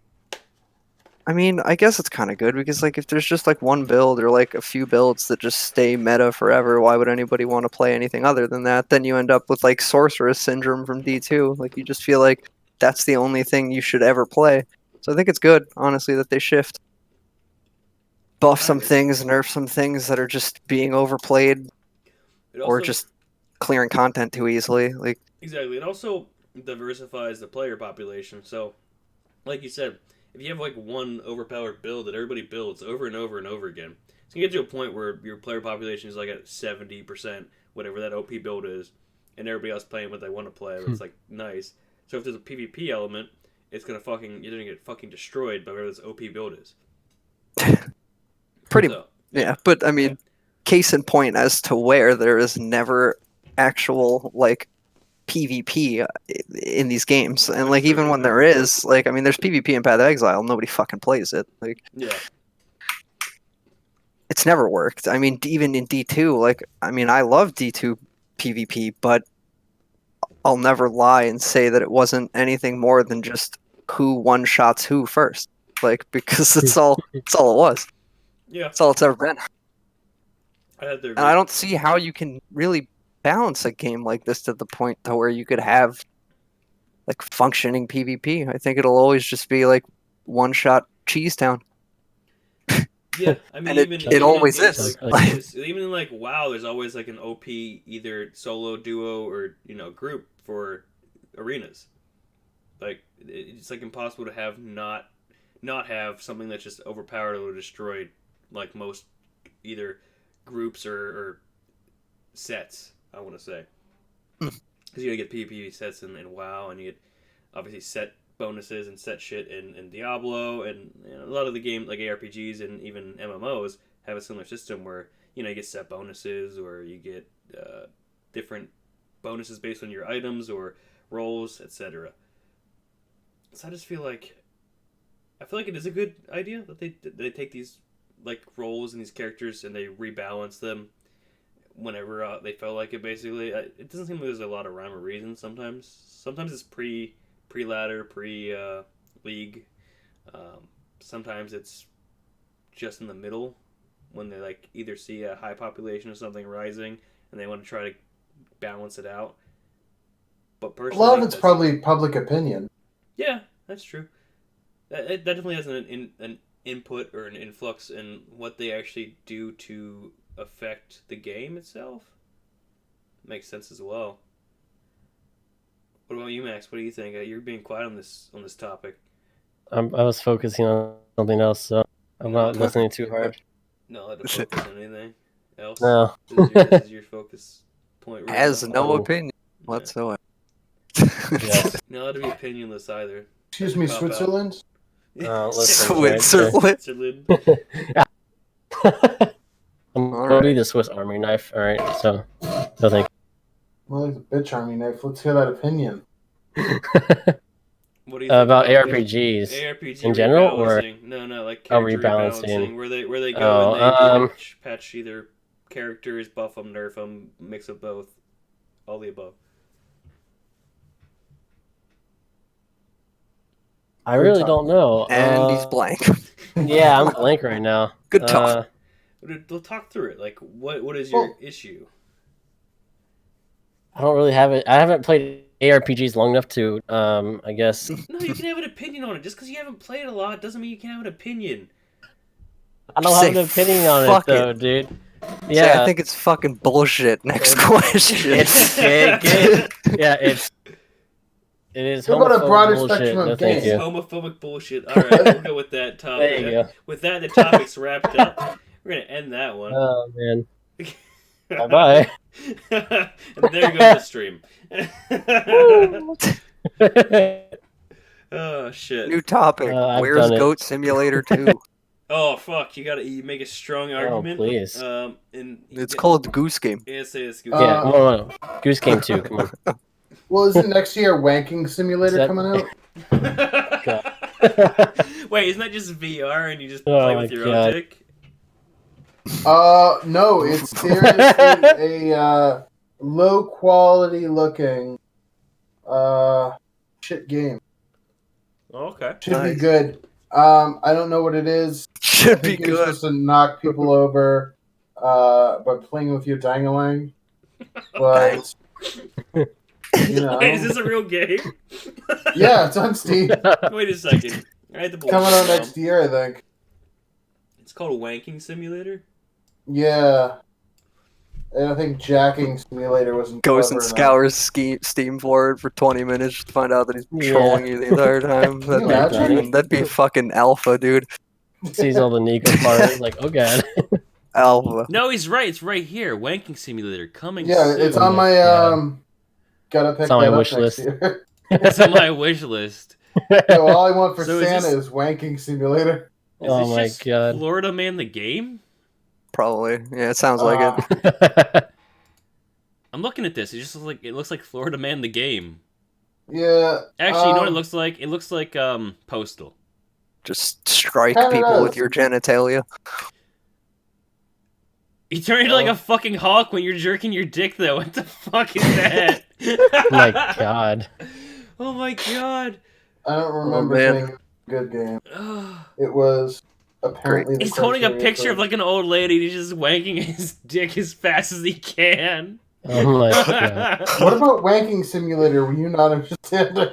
I mean, I guess it's kind of good because like if there's just like one build or like a few builds that just stay meta forever, why would anybody want to play anything other than that? Then you end up with like Sorceress Syndrome from D2. Like you just feel like that's the only thing you should ever play. So I think it's good, honestly, that they shift. Buff some things, nerf some things that are just being overplayed or just clearing content too easily. Like exactly, it also diversifies the player population. So, like you said, if you have like one overpowered build that everybody builds over and over and over again, it's gonna get to a point where your player population is like at 70%, whatever that OP build is, and everybody else playing what they want to play. That's like nice. So if there's a PvP element, it's gonna you're gonna get fucking destroyed by whatever this OP build is. pretty, So, yeah. But I mean, case in point as to where there is never actual like PvP in these games, and like even when there is, like I mean, there's PvP in Path of Exile, nobody fucking plays it. Like yeah. It's never worked. I mean, even in D2, like I mean, I love D2 PvP, but I'll never lie and say that it wasn't anything more than just who one shots who first. Like because it's all it was. Yeah. That's all it's ever been. I had to agree. And I don't see how you can really balance a game like this to the point to where you could have like functioning PvP. I think it'll always just be like one shot Cheese Town. Yeah, I mean, and it always is. Even in like WoW, there's always like an OP either solo, duo, or group for arenas. Like it's like impossible to have not have something that's just overpowered or destroyed, like most either groups or sets. I want to say because you gotta get PvP sets in WoW, and you get obviously set bonuses and set shit in Diablo, and a lot of the game like ARPGs and even MMOs have a similar system where you get set bonuses or you get different bonuses based on your items or roles, etc. So I just feel like it is a good idea that they take these like roles and these characters and they rebalance them whenever they feel like it. Basically, it doesn't seem like there's a lot of rhyme or reason. Sometimes it's pre-ladder, pre-league. Sometimes it's just in the middle when they like either see a high population of something rising and they want to try to balance it out. But personally, a lot of it's probably public opinion. Yeah, that's true. That definitely has an input or an influx in what they actually do to affect the game itself. Makes sense as well. What about you, Max? What do you think? You're being quiet on this topic. I was focusing on something else, so I'm not listening too hard. No, I don't focus on anything else. No. This is your focus point. Right Has now. no opinion whatsoever. Yes. Not to be opinionless either. Excuse me, Switzerland? Switzerland. I'm going to be the Swiss Army knife, alright, so no thank Well, like the bitch army knife. Let's hear that opinion. What do you think about ARPGs ARPG in general, or no, like character rebalancing, where they go and they patch either characters, buff them, nerf them, mix of both, all the above. I really don't know. And he's blank. Yeah, I'm blank right now. Good talk. We'll talk through it. Like, what is your issue? I don't really have it. I haven't played ARPGs long enough to, I guess. No, you can have an opinion on it. Just because you haven't played a lot doesn't mean you can't have an opinion. I don't have an opinion on it, though, dude. Yeah, I think it's fucking bullshit. Next question. It is What about a broader bullshit. spectrum of Thank games? you. Homophobic bullshit. All right, we'll go with that topic. There you go. With that, the topic's wrapped up. We're gonna end that one. Oh man. Bye-bye. And there goes the stream. Oh shit. New topic. Where's Goat Simulator 2? Oh fuck! You make a strong argument. Oh please. It's called Goose Game. Yeah, say it's Goose. Yeah, no. Goose Game 2. Come on. Well, isn't next year Wanking Simulator coming out? Wait, isn't that just VR and you just play with your own dick? No, it's seriously a low quality looking shit game. Okay. Should be good. I don't know what it is. Should be good. You're supposed to knock people over by playing with your dang-a-lang. But You know. Wait, is this a real game? Yeah, it's on Steam. Wait a second. I had to believe Coming my out mom. next year, I think. It's called a wanking simulator. Yeah. And I think Jacking Simulator wasn't Goes and clever enough. scours Steam for it for 20 minutes to find out that he's Yeah. trolling you the entire time. Can you imagine? That'd be fucking alpha, dude. Sees all the Nico parts, like, oh god. Alpha. No, he's right. It's right here. Wanking simulator coming Yeah, soon. it's on my Yeah. gotta pick It's on that my up wish next list. year. It's on my wish list. So all I want for So is Santa this- is Wanking Simulator. Is Oh this my just god. Florida Man the game? Probably. Yeah, it sounds like it. I'm looking at this. It looks like Florida Man the game. Yeah. Actually, you know what it looks like? It looks like Postal. Just strike Kinda people does. with your genitalia. You turn into like a fucking hawk when you're jerking your dick, though. What the fuck is that? Oh my god. Oh my god. I don't remember man. saying it was a good game. It was apparently the He's holding a criteria picture of for- like an old lady. He's just wanking his dick as fast as he can. Oh my god. What about Wanking Simulator? Were you not understanding?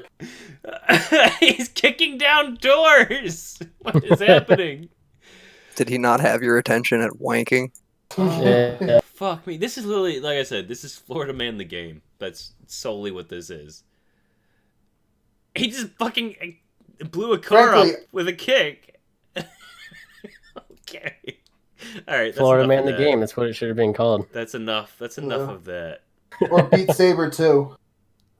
He's kicking down doors. What is happening? Did he not have your attention at wanking? Yeah. Fuck me. This is literally, like I said, this is Florida Man the game. That's solely what this is. He just fucking blew a car Frankly- up with a kick. Okay. Alright, that's Florida enough Man of the that. game, that's what it should have been called. That's enough. That's enough Yeah. of that. Or Beat Saber 2.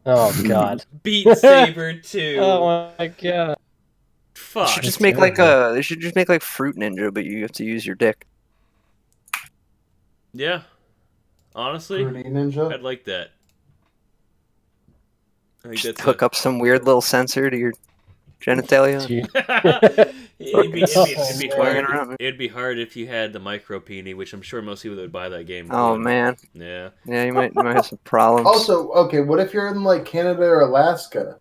Oh god. Beat Saber 2. Oh my god. They Fuck. should just That's make like terrible. they should just make like Fruit Ninja, but you have to use your dick. Yeah. Honestly, Fruity Ninja. I'd like that. I think Just that's hook up some weird little sensor to your genitalia. Gee. it'd be Swinging hard. around. It'd be hard if you had the micro peenie, which I'm sure most people that would buy that game. Oh would. man, Yeah. yeah, you might have some problems. Also, okay, what if you're in like Canada or Alaska?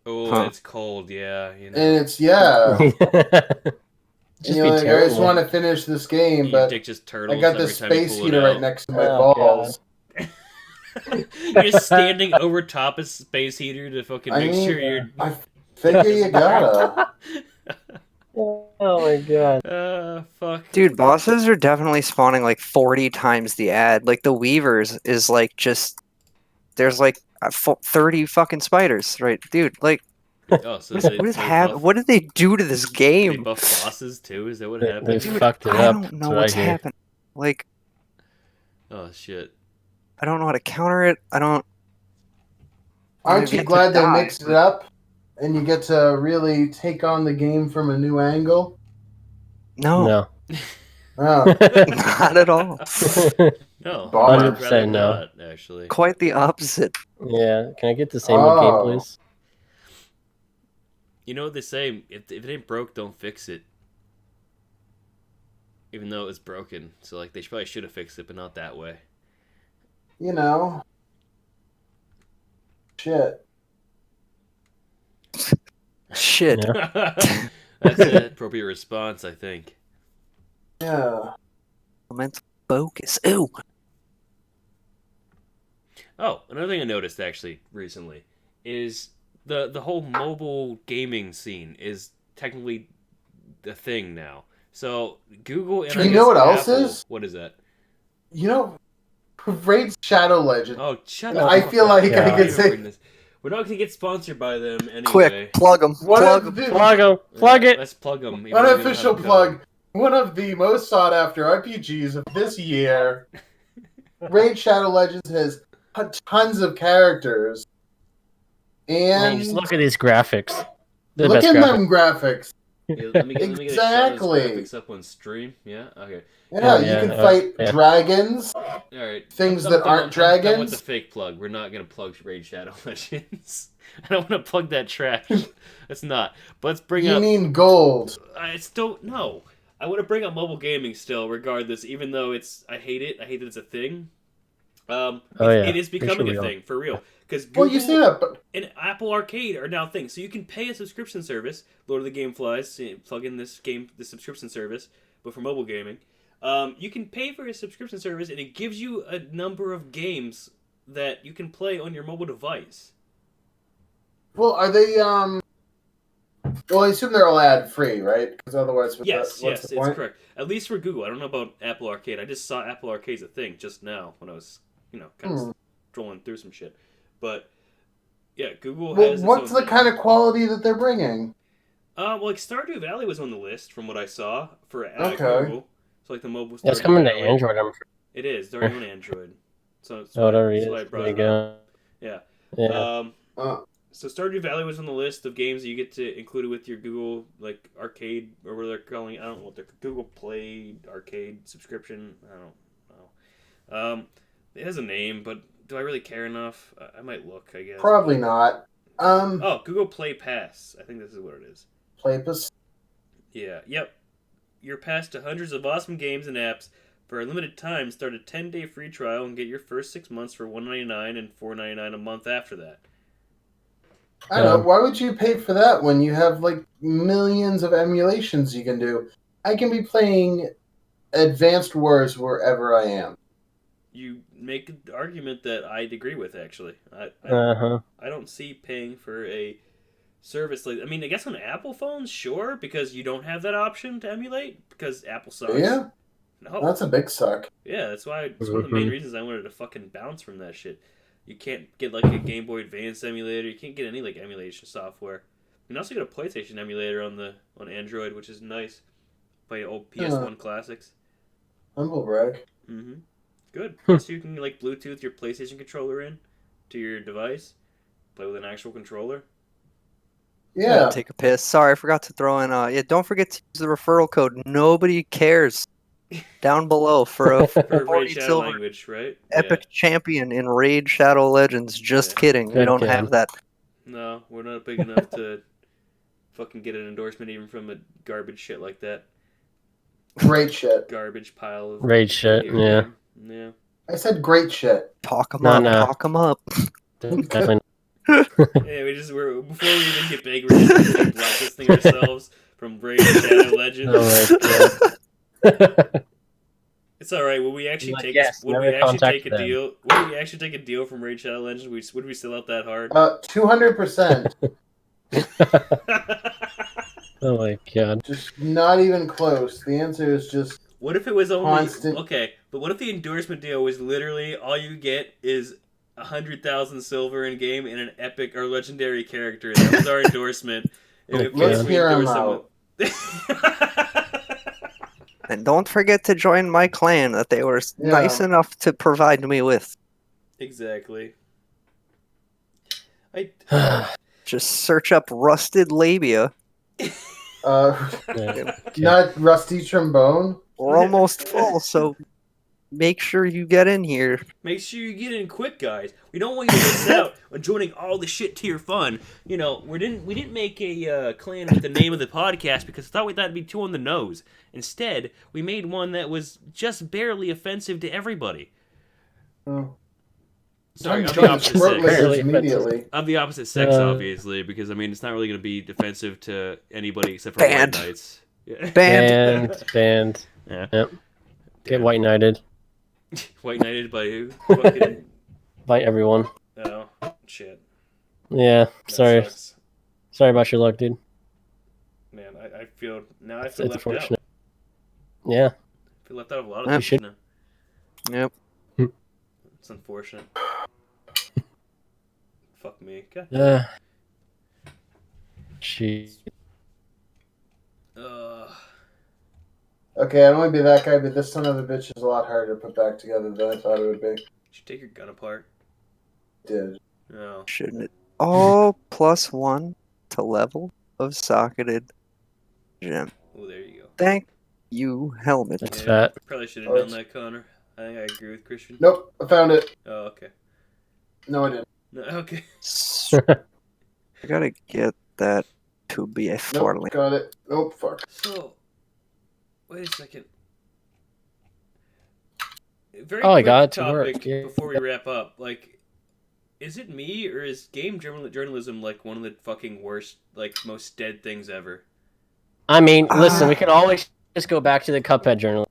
Oh, Huh. it's cold. Yeah. You know. And it's, yeah. Just And be you're like, I just terrible. want to finish this game, Your but dick just turtles I got every this time you space pull heater it right out. next to my Oh, balls. You're just standing over top of space heater to fucking I make mean, sure you're. I figure you gotta. Oh my god. Fuck. Dude, bosses are definitely spawning like 40 times the ad. Like the Weavers is like just there's like 30 fucking spiders, right? Dude, like Oh, so they, what is they hap- buff, What did they do to this they game? buff bosses too? Is that what They happened? fucked it I up. don't That's know what what's I hear. happening. Like Oh shit. I don't know how to counter it. I don't. Aren't you get to glad they die. mixed it up and you get to really take on the game from a new angle? No, No. Oh, not at all. No, Bummer. I'd rather 100% no. not, actually. Quite the opposite. Yeah. Can I get the same old game, Oh. please? You know what they say? If it ain't broke, don't fix it. Even though it's broken, so like they probably should have fixed it, but not that way. you know. Shit. Shit. Yeah. That's an appropriate response, I think. Yeah. Mental focus. Ooh. Oh, another thing I noticed actually recently is the whole mobile gaming scene is technically the thing now. So Google and You I know guess what else Apple- is? What is that? You know, Raid Shadow Legend. Oh, shut I up! I feel like I could say- we're not gonna get sponsored by them anyway. Quick, plug them. One Plug of 'em. the, Plug 'em. Plug it. Let's plug them. unofficial plug. One of the most sought after RPGs of this year. Raid Shadow Legends has tons of characters. I mean, And just look at these graphics. They're the look best at graphics. them graphics. Let me get a shot of Exactly. those graphics up on stream. Yeah. Okay. Yeah, Oh, you yeah, can fight yeah. dragons. All right. Things I'm that done- aren't I'm done with dragons? the fake plug. We're not gonna plug Raid Shadow Legends. I don't want to plug that trash. That's not. But let's bring You up. mean gold. I still no. I want to bring up mobile gaming still, regardless. Even though I hate it. I hate that it's a thing. Oh, yeah. It is becoming Pretty a real. thing for real. Because Well, you say that, but and Apple Arcade are now things. So you can pay a subscription service. Lord of the Game Flies, plug in this subscription service, but for mobile gaming. You can pay for a subscription service, and it gives you a number of games that you can play on your mobile device. Well, are they? Well, I assume they're all ad free, right? Because otherwise, Yes, what's the yes, it's point? correct. At least for Google. I don't know about Apple Arcade. I just saw Apple Arcade's a thing just now when I was, kind of Hmm. strolling through some shit. But yeah, Google Well, has its what's own the thing. kind of quality that they're bringing? Well, like Stardew Valley was on the list from what I saw for Okay. Google. So like the mobile It's Stardew coming to Valley. Android, I'm It is. They're already on Android. So sure. Whatever it that's why I is. brought There you it up. go. Yeah. Yeah. Uh, So Stardew Valley was on the list of games that you get to include it with your Google like arcade or what they're calling it. I don't know what they're Google Play arcade subscription. I don't know. It has a name, but do I really care enough? I might look, I guess. Probably not. Oh, Google Play Pass. I think this is what it is. Playpus. Yeah. Yep. You're passed to hundreds of awesome games and apps. For a limited time, start a 10-day free trial and get your first 6 months for $1.99 and $4.99 a month after that. I don't know. Why would you pay for that when you have like millions of emulations you can do? I can be playing Advanced Wars wherever I am. You make an argument that I'd agree with, actually. Uh-huh. I don't see paying for a service like. I mean, I guess on Apple phones, sure, because you don't have that option to emulate because Apple sucks. Yeah, No. that's a big suck. Yeah, that's why. It's one of the main reasons I wanted to fucking bounce from that shit. You can't get like a Game Boy Advance emulator. You can't get any like emulation software. You can also get a PlayStation emulator on Android, which is nice. Play old PS1 classics. Humble brag. Mm-hmm. Good. Plus, you can like Bluetooth your PlayStation controller in to your device. Play with an actual controller. Yeah. Take a piss. Sorry, I forgot to throw in. Yeah, don't forget to use the referral code. Nobody cares. Down below for a For 40 Raid Shadow silver language, right? epic champion in Raid Shadow Legends. Just Yeah. kidding. We Good don't kid. have that. No, we're not big enough to fucking get an endorsement even from a garbage shit like that. Great shit. Garbage pile of Raid shit, yeah. game. Yeah. I said great shit. Talk them No, up. no. Talk them up. Definitely. Yeah, we're before we even get big, we're just completely blacklisting ourselves from Raid Shadow Legends. Oh my god. It's all right. Would we actually Like, take? yes, Would we never actually take contact a them. deal? Would we actually take a deal from Raid Shadow Legends? Would we sell out that hard? 200%. Oh my god. Just not even close. The answer is just What if it was only constant. okay? But what if the endorsement deal was literally all you get is 100,000 silver in game and an epic or legendary character? That was our endorsement. Okay. Let's we hear him endorse out. And don't forget to join my clan that they were nice enough to provide me with. Exactly. Just search up rusted labia. Okay. Not rusty trombone. We're almost full, so make sure you get in here. Make sure you get in quick, guys. We don't want you to miss out on joining all the shit tier fun. You know, we didn't make a clan with the name of the podcast because I thought that'd be too on the nose. Instead, we made one that was just barely offensive to everybody. Oh. Sorry, I'm of the joining opposite throat sex. lickers immediately. Of the opposite sex, obviously, because I mean it's not really going to be defensive to anybody except for Banned. white knights. Yeah. Banned. Yeah. Yep. Get white knighted. White knighted by who? Fucking. By everyone. Oh shit. Yeah. That Sorry. sucks. Sorry about your luck, dude. Man, I feel now. I It's feel left out. unfortunate. Yeah. I feel left out of a lot of Yep. things now. Yep. It's unfortunate. Fuck me. God. Jeez. Okay, I'd only be that guy, but this son of a bitch is a lot harder to put back together than I thought it would be. Should take your gun apart. Did. No. Shouldn't it? All +1 to level of socketed gem. Oh, there you go. Thank you, helmet. That's fat. Probably should have done that, Connor. I think I agree with Christian. Nope, I found it. Oh, okay. No, I didn't. No, okay. I gotta get that to be a Nope, four-link. got it. Nope, fuck. So, wait a second. Very Oh, I quick got it to topic work, yeah. before we wrap up. Like, is it me or is game journalism like one of the fucking worst, like most dead things ever? I mean, listen, we can always just go back to the Cuphead journal.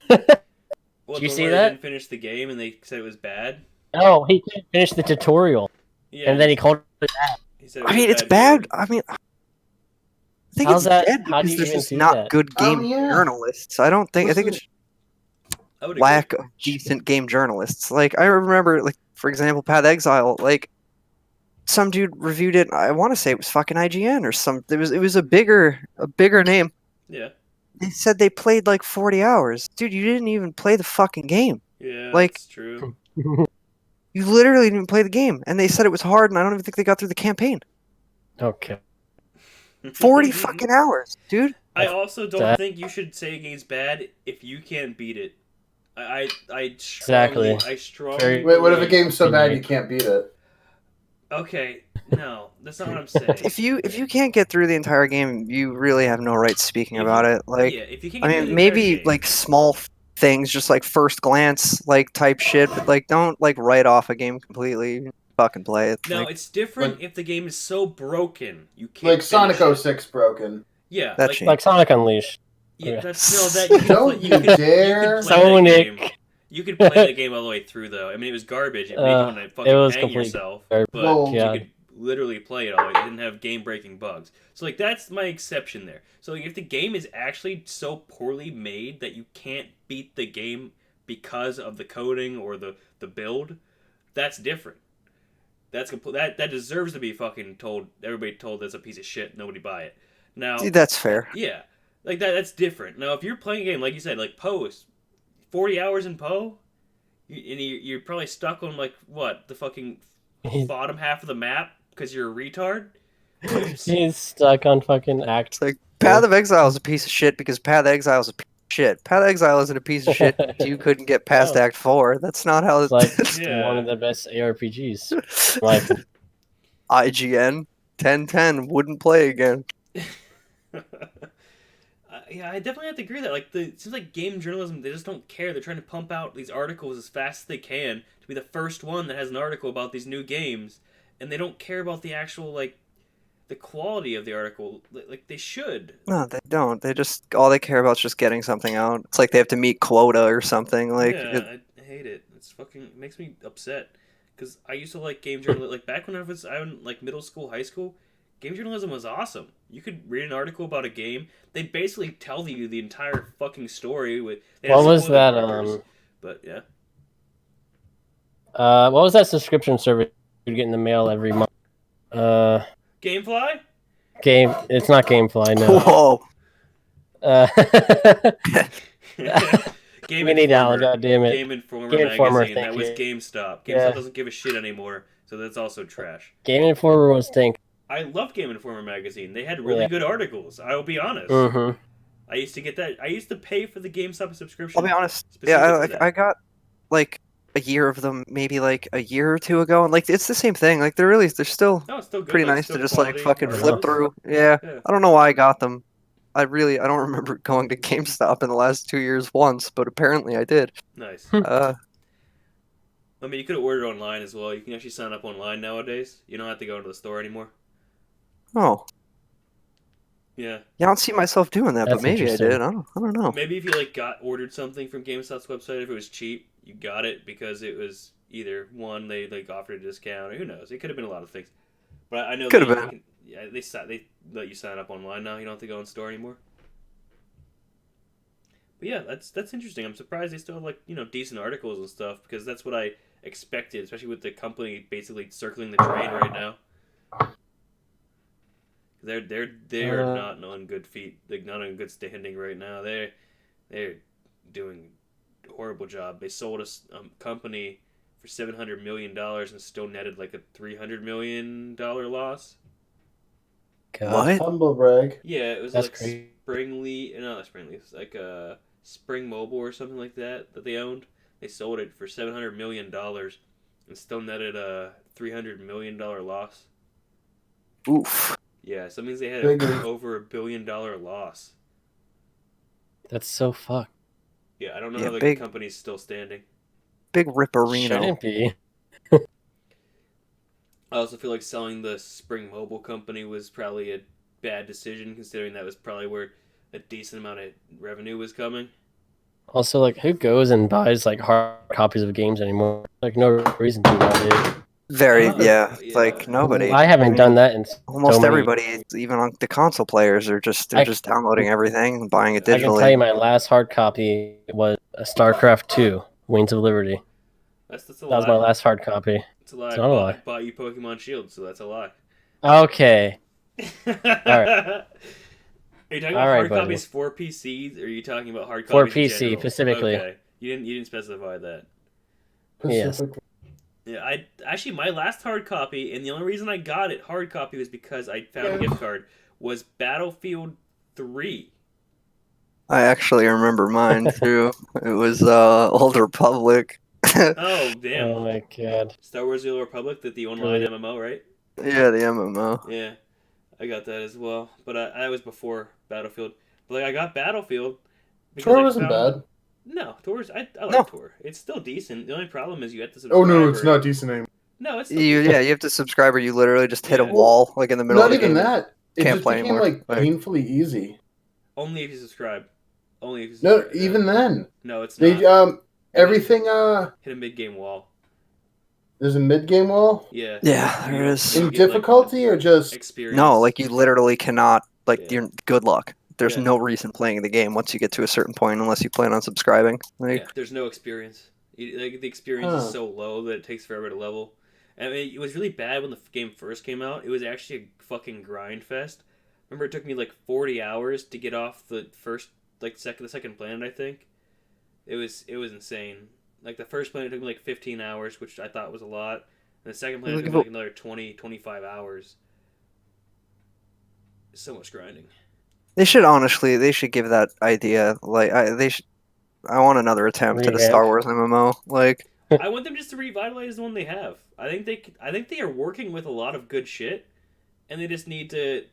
Well, Did you the see one that? They didn't finish the game and they said it was bad. Oh, he couldn't finish the tutorial, Yeah, and then he called it. he said it I was a mean, it's bad bad. game. I mean, I think How's it's that? dead How do because you there's even just do not that? good game Yeah. journalists. I don't think. I think Listen, it's I would agree. lack of decent game journalists. Like I remember, like for example, Path Exile. Like some dude reviewed it. I want to say it was fucking IGN or some. It was a bigger name. Yeah, They said they played like 40 hours. Dude, you didn't even play the fucking game. yeah, Like that's true. you literally didn't play the game, and they said it was hard, and I don't even think they got through the campaign. Okay. 40 fucking hours, dude. I also don't That- think you should say a game's bad if you can't beat it. I Exactly. strongly wait, what if a believe- game's so bad you can't beat it? Okay, no, that's not what I'm saying. If you can't get through the entire game, you really have no right speaking If about you- it. Like, yeah, if you can't I get through mean, the entire maybe game, like small things, just like first glance, like type shit, but like don't like write off a game completely. Fucking play it. no, Like, it's different if the game is so broken you can't. Like Sonic finish it. 06 broken. Yeah, that like shit. Like Sonic Unleashed. yeah, Okay. that's no that you could Don't play, you you dare. could play that game. Sonic. You could play the game all the way through though. I mean, it was garbage. It made you want to It fucking was hang complete yourself. garbage. But Well, you yeah. could literally play it all. It didn't have game-breaking bugs. So like that's my exception there. So like, if the game is actually so poorly made that you can't beat the game because of the coding or the build, that's different. That deserves to be fucking told. Everybody told that's a piece of shit. Nobody buy it. Now, Dude, that's fair. yeah, like that's different. Now, if you're playing a game like you said, like Poe, 40 hours in Poe, you're probably stuck on like what the fucking bottom half of the map because you're a retard. He's stuck on fucking act. It's like Path of Exile is a piece of shit because Path of Exile is a piece of shit. Path of Exile isn't a piece of shit because you couldn't get past Oh. Act 4. That's not how It's like Yeah. one of the best ARPGs. Like IGN 1010 wouldn't play again. Yeah, I definitely have to agree with that. Like, it seems like game journalism, they just don't care. They're trying to pump out these articles as fast as they can to be the first one that has an article about these new games, and they don't care about the actual like the quality of the article. Like they should. No, they don't. They just all they care about is just getting something out. It's like they have to meet quota or something. Like Yeah, I hate it. It's fucking it makes me upset because I used to like game journalism. Like back when I was in like middle school, high school, game journalism was awesome. You could read an article about a game. They basically tell you the entire fucking story with. what was that? But yeah. What was that subscription service you get in the mail every month? Gamefly? Game. It's not GameFly. No. whoa. Game We need Informer. Alan. God damn it. Game Informer Game Informer, magazine. thank That was you. GameStop. GameStop Yeah. doesn't give a shit anymore, so that's also trash. Game Informer was stink. I love Game Informer magazine. They had really Yeah. good articles. I will be honest. Mm-hmm. I used to get that. I used to pay for the GameStop subscription. I'll be honest. specifically Yeah, for I, that. I got like a year of them, maybe like a year or two ago, and like it's the same thing. Like they're still No, it's still good. pretty like, nice still to just like quality fucking flip articles. through. Yeah, Yeah. I don't know why I got them. I don't remember going to GameStop in the last 2 years once, but apparently I did. Nice. Uh, I mean, you could have ordered online as well. You can actually sign up online nowadays. You don't have to go into the store anymore. oh, Yeah. yeah, I don't see myself doing that, but That's maybe I interesting. did. I don't know. Maybe if you like ordered something from GameStop's website, if it was cheap, you got it because it was either one they like offered a discount or who knows. It could have been a lot of things. But I know Could have they, been. they can, yeah, they let you sign up online now. You don't have to go in store anymore. But yeah, that's interesting. I'm surprised they still have like decent articles and stuff because that's what I expected, especially with the company basically circling the drain right now. They're not on good feet. They're not on good standing right now. They're doing a horrible job. They sold a company for $700 million and still netted like a $300 million loss. God. What? Humble brag. Yeah, it was That's like crazy. not Springly. It's like Spring Mobile or something like that they owned. They sold it for $700 million and still netted a $300 million loss. Oof. Yeah, so that means they had Big. over $1 billion loss. That's so fucked. Yeah, I don't know Yeah, how the big- company's still standing. Big Ripperino. Shouldn't be. I also feel like selling the Spring Mobile company was probably a bad decision, considering that was probably where a decent amount of revenue was coming. Also, like, who goes and buys like hard copies of games anymore? Like, no reason to nowadays. Yeah, Yeah. like nobody. I haven't mean, done that in so almost many. everybody, even on the console players, are they're I- just downloading everything and buying it I can tell you, digitally. my last hard copy was StarCraft 2: Wings of Liberty. That's a That was my lie. last hard copy. It's a lie. It's not a lie. Bought you Pokemon Shield, so that's a lie. Okay. Are you talking about All right, hard buddy. copies for PCs, or are you talking about hard For copies in PC general? specifically. Okay, you didn't specify that. Yes. Pacific. Yeah, I actually my last hard copy, and the only reason I got it hard copy was because I found a gift card. Was Battlefield 3. I actually remember mine too. It was Old Republic. Oh damn! Oh my god. Star Wars: The Old Republic, the online Really? MMO, right? Yeah, the MMO. Yeah, I got that as well, but I was before Battlefield. But like I got Battlefield because Tor I wasn't found bad. no Tor's. I like No. Tor. It's still decent. The only problem is you have to subscribe. Oh no, it's or- not decent anymore. No, it's still decent. You have to subscribe or you literally just hit a Yeah. wall like in the middle Not of the even game. that. It Can't just play became anymore. like painfully easy. Only if you subscribe. Only if you No, subscribe. even then. No, it's They not. everything Hit a mid game wall. there's a mid game wall Yeah. Yeah, You there don't- is. you in don't get, like, difficulty or just experience. No, like you literally cannot. Like Yeah. you're good luck. There's Yeah. no reason playing the game once you get to a certain point, unless you plan on subscribing. Like, Yeah, there's no experience. Like the experience Huh. is so low that it takes forever to level. I mean, it was really bad when the game first came out. It was actually a fucking grind fest. Remember, it took me like 40 hours to get off the first, like the second planet. I think it was insane. Like the first planet took me like 15 hours, which I thought was a lot. And the second planet Look took at me like another 20, 25 hours. So much grinding. they should give that idea. Like I want another attempt at a Star Revamp. Wars MMO. Like I want them just to revitalize the one they have. I think they are working with a lot of good shit, and they just need to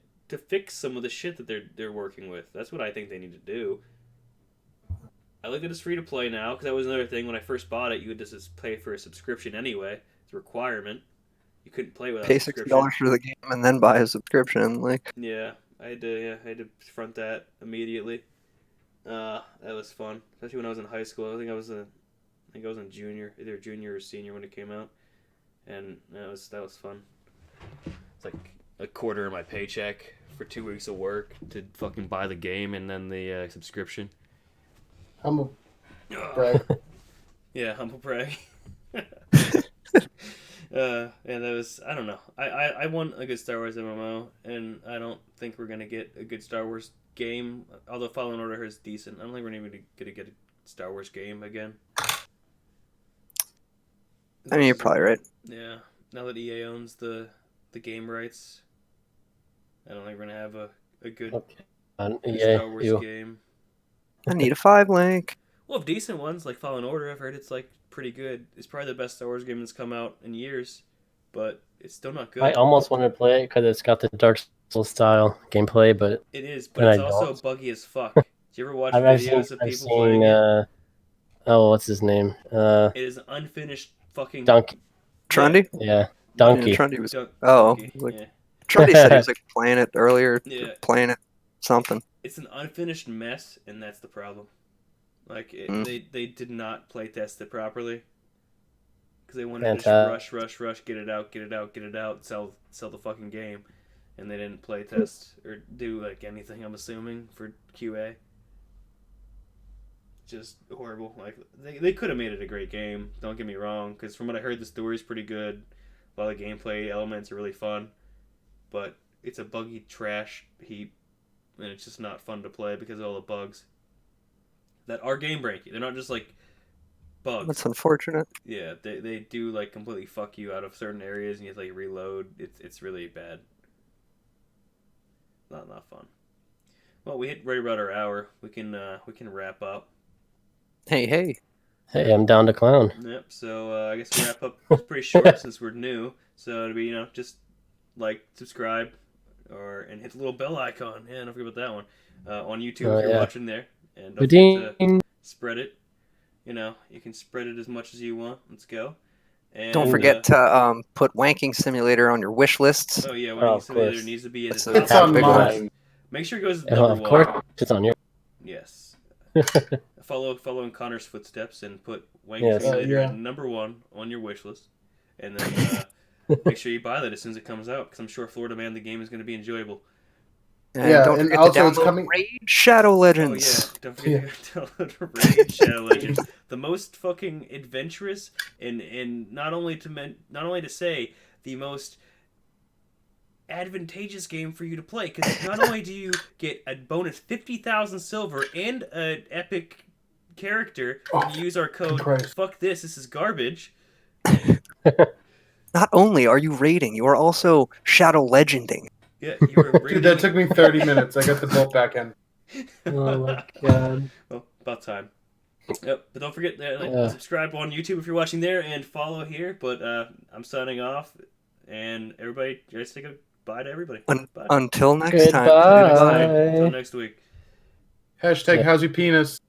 fix some of the shit that they're working with. That's what I think they need to do. I like that it's free to play now, because that was another thing when I first bought it. You would just pay for a subscription anyway. It's a requirement. You couldn't play without pay a $60 subscription. for the game and then buy a subscription. Like Yeah, I had to front that immediately. That was fun, especially when I was in high school. I think I was in junior, either junior or senior when it came out, and that was fun. It's like a quarter of my paycheck for 2 weeks of work to fucking buy the game and then the subscription. humble brag. Yeah, humble brag. And that was, I don't know. I want a good Star Wars MMO, and I don't think we're gonna get a good Star Wars game. Although Fallen Order is decent, I don't think we're even gonna get a Star Wars game again. I mean, you're probably right. Yeah, now that EA owns the game rights, I don't think we're gonna have a good Yeah, Star Wars you. game. I need a 5 link. Well, if decent ones like Fallen Order, I've heard it's like pretty good. It's probably the best Star Wars game that's come out in years, but it's still not good. I almost wanted to play it because it's got the Dark Souls style gameplay, but It is, but And it's I also don't. buggy as fuck. Do you ever watch I've videos seen, of I've people playing seen it? what's his name? It is an unfinished fucking Donkey. Trundy? Yeah, Yeah, Donkey. Trundy was. Dunk- Oh, Donkey, like- yeah. Trundy said he was like playing it earlier. Yeah. Playing it something. It's an unfinished mess, and that's the problem. Like they did not play test it properly because they wanted to just rush, get it out, sell the fucking game, and they didn't play test or do like anything. I'm assuming for QA. Just horrible. Like they could have made it a great game. Don't get me wrong, because from what I heard, the story's pretty good. A lot of gameplay elements are really fun, but it's a buggy trash heap, and it's just not fun to play because of all the bugs that are game breaking. They're not just like bugs. That's unfortunate. Yeah, they do like completely fuck you out of certain areas, and you have to like reload. It's really bad. Not fun. Well, we hit right about our hour. We can wrap up. Hey. Hey, I'm down to clown. Yep. So I guess we'll wrap up pretty short since we're new. So it'll be just like, subscribe, and hit the little bell icon. Yeah, don't forget about that one. On YouTube if you're watching there, and don't forget to spread it. You can spread it as much as you want. Let's go. And, Don't forget to put Wanking Simulator on your wish lists. Oh yeah, of Simulator course. needs to be at It's the a It's on big one. mine. Make sure it goes Oh, number of one. course, it's on your. Yes. Follow in Connor's footsteps and put Wang Yes. Simulator Yeah. at #1 on your wish list, and then make sure you buy that as soon as it comes out, because I'm sure Florida Man the game is going to be enjoyable. And Yeah, don't and forget also to it's download coming. Raid Shadow Oh yeah, Legends. don't forget to download Raid Shadow Legends, the most fucking adventurous and not only to say the most advantageous game for you to play, because not only do you get a bonus 50,000 silver and an epic character when you use our code Christ. fuck this is garbage. Not only are you raiding, you are also Shadow Legending. Yeah, you were Dude, raiding. that took me 30 minutes. I got the boat back in. Oh my god. Well, about time. Yep, but don't forget Yeah. subscribe on YouTube if you're watching there, and follow here. But I'm signing off, and everybody, just say goodbye to everybody. Bye. Until next time. Goodbye. Until next week. Hashtag Yeah. how's your penis?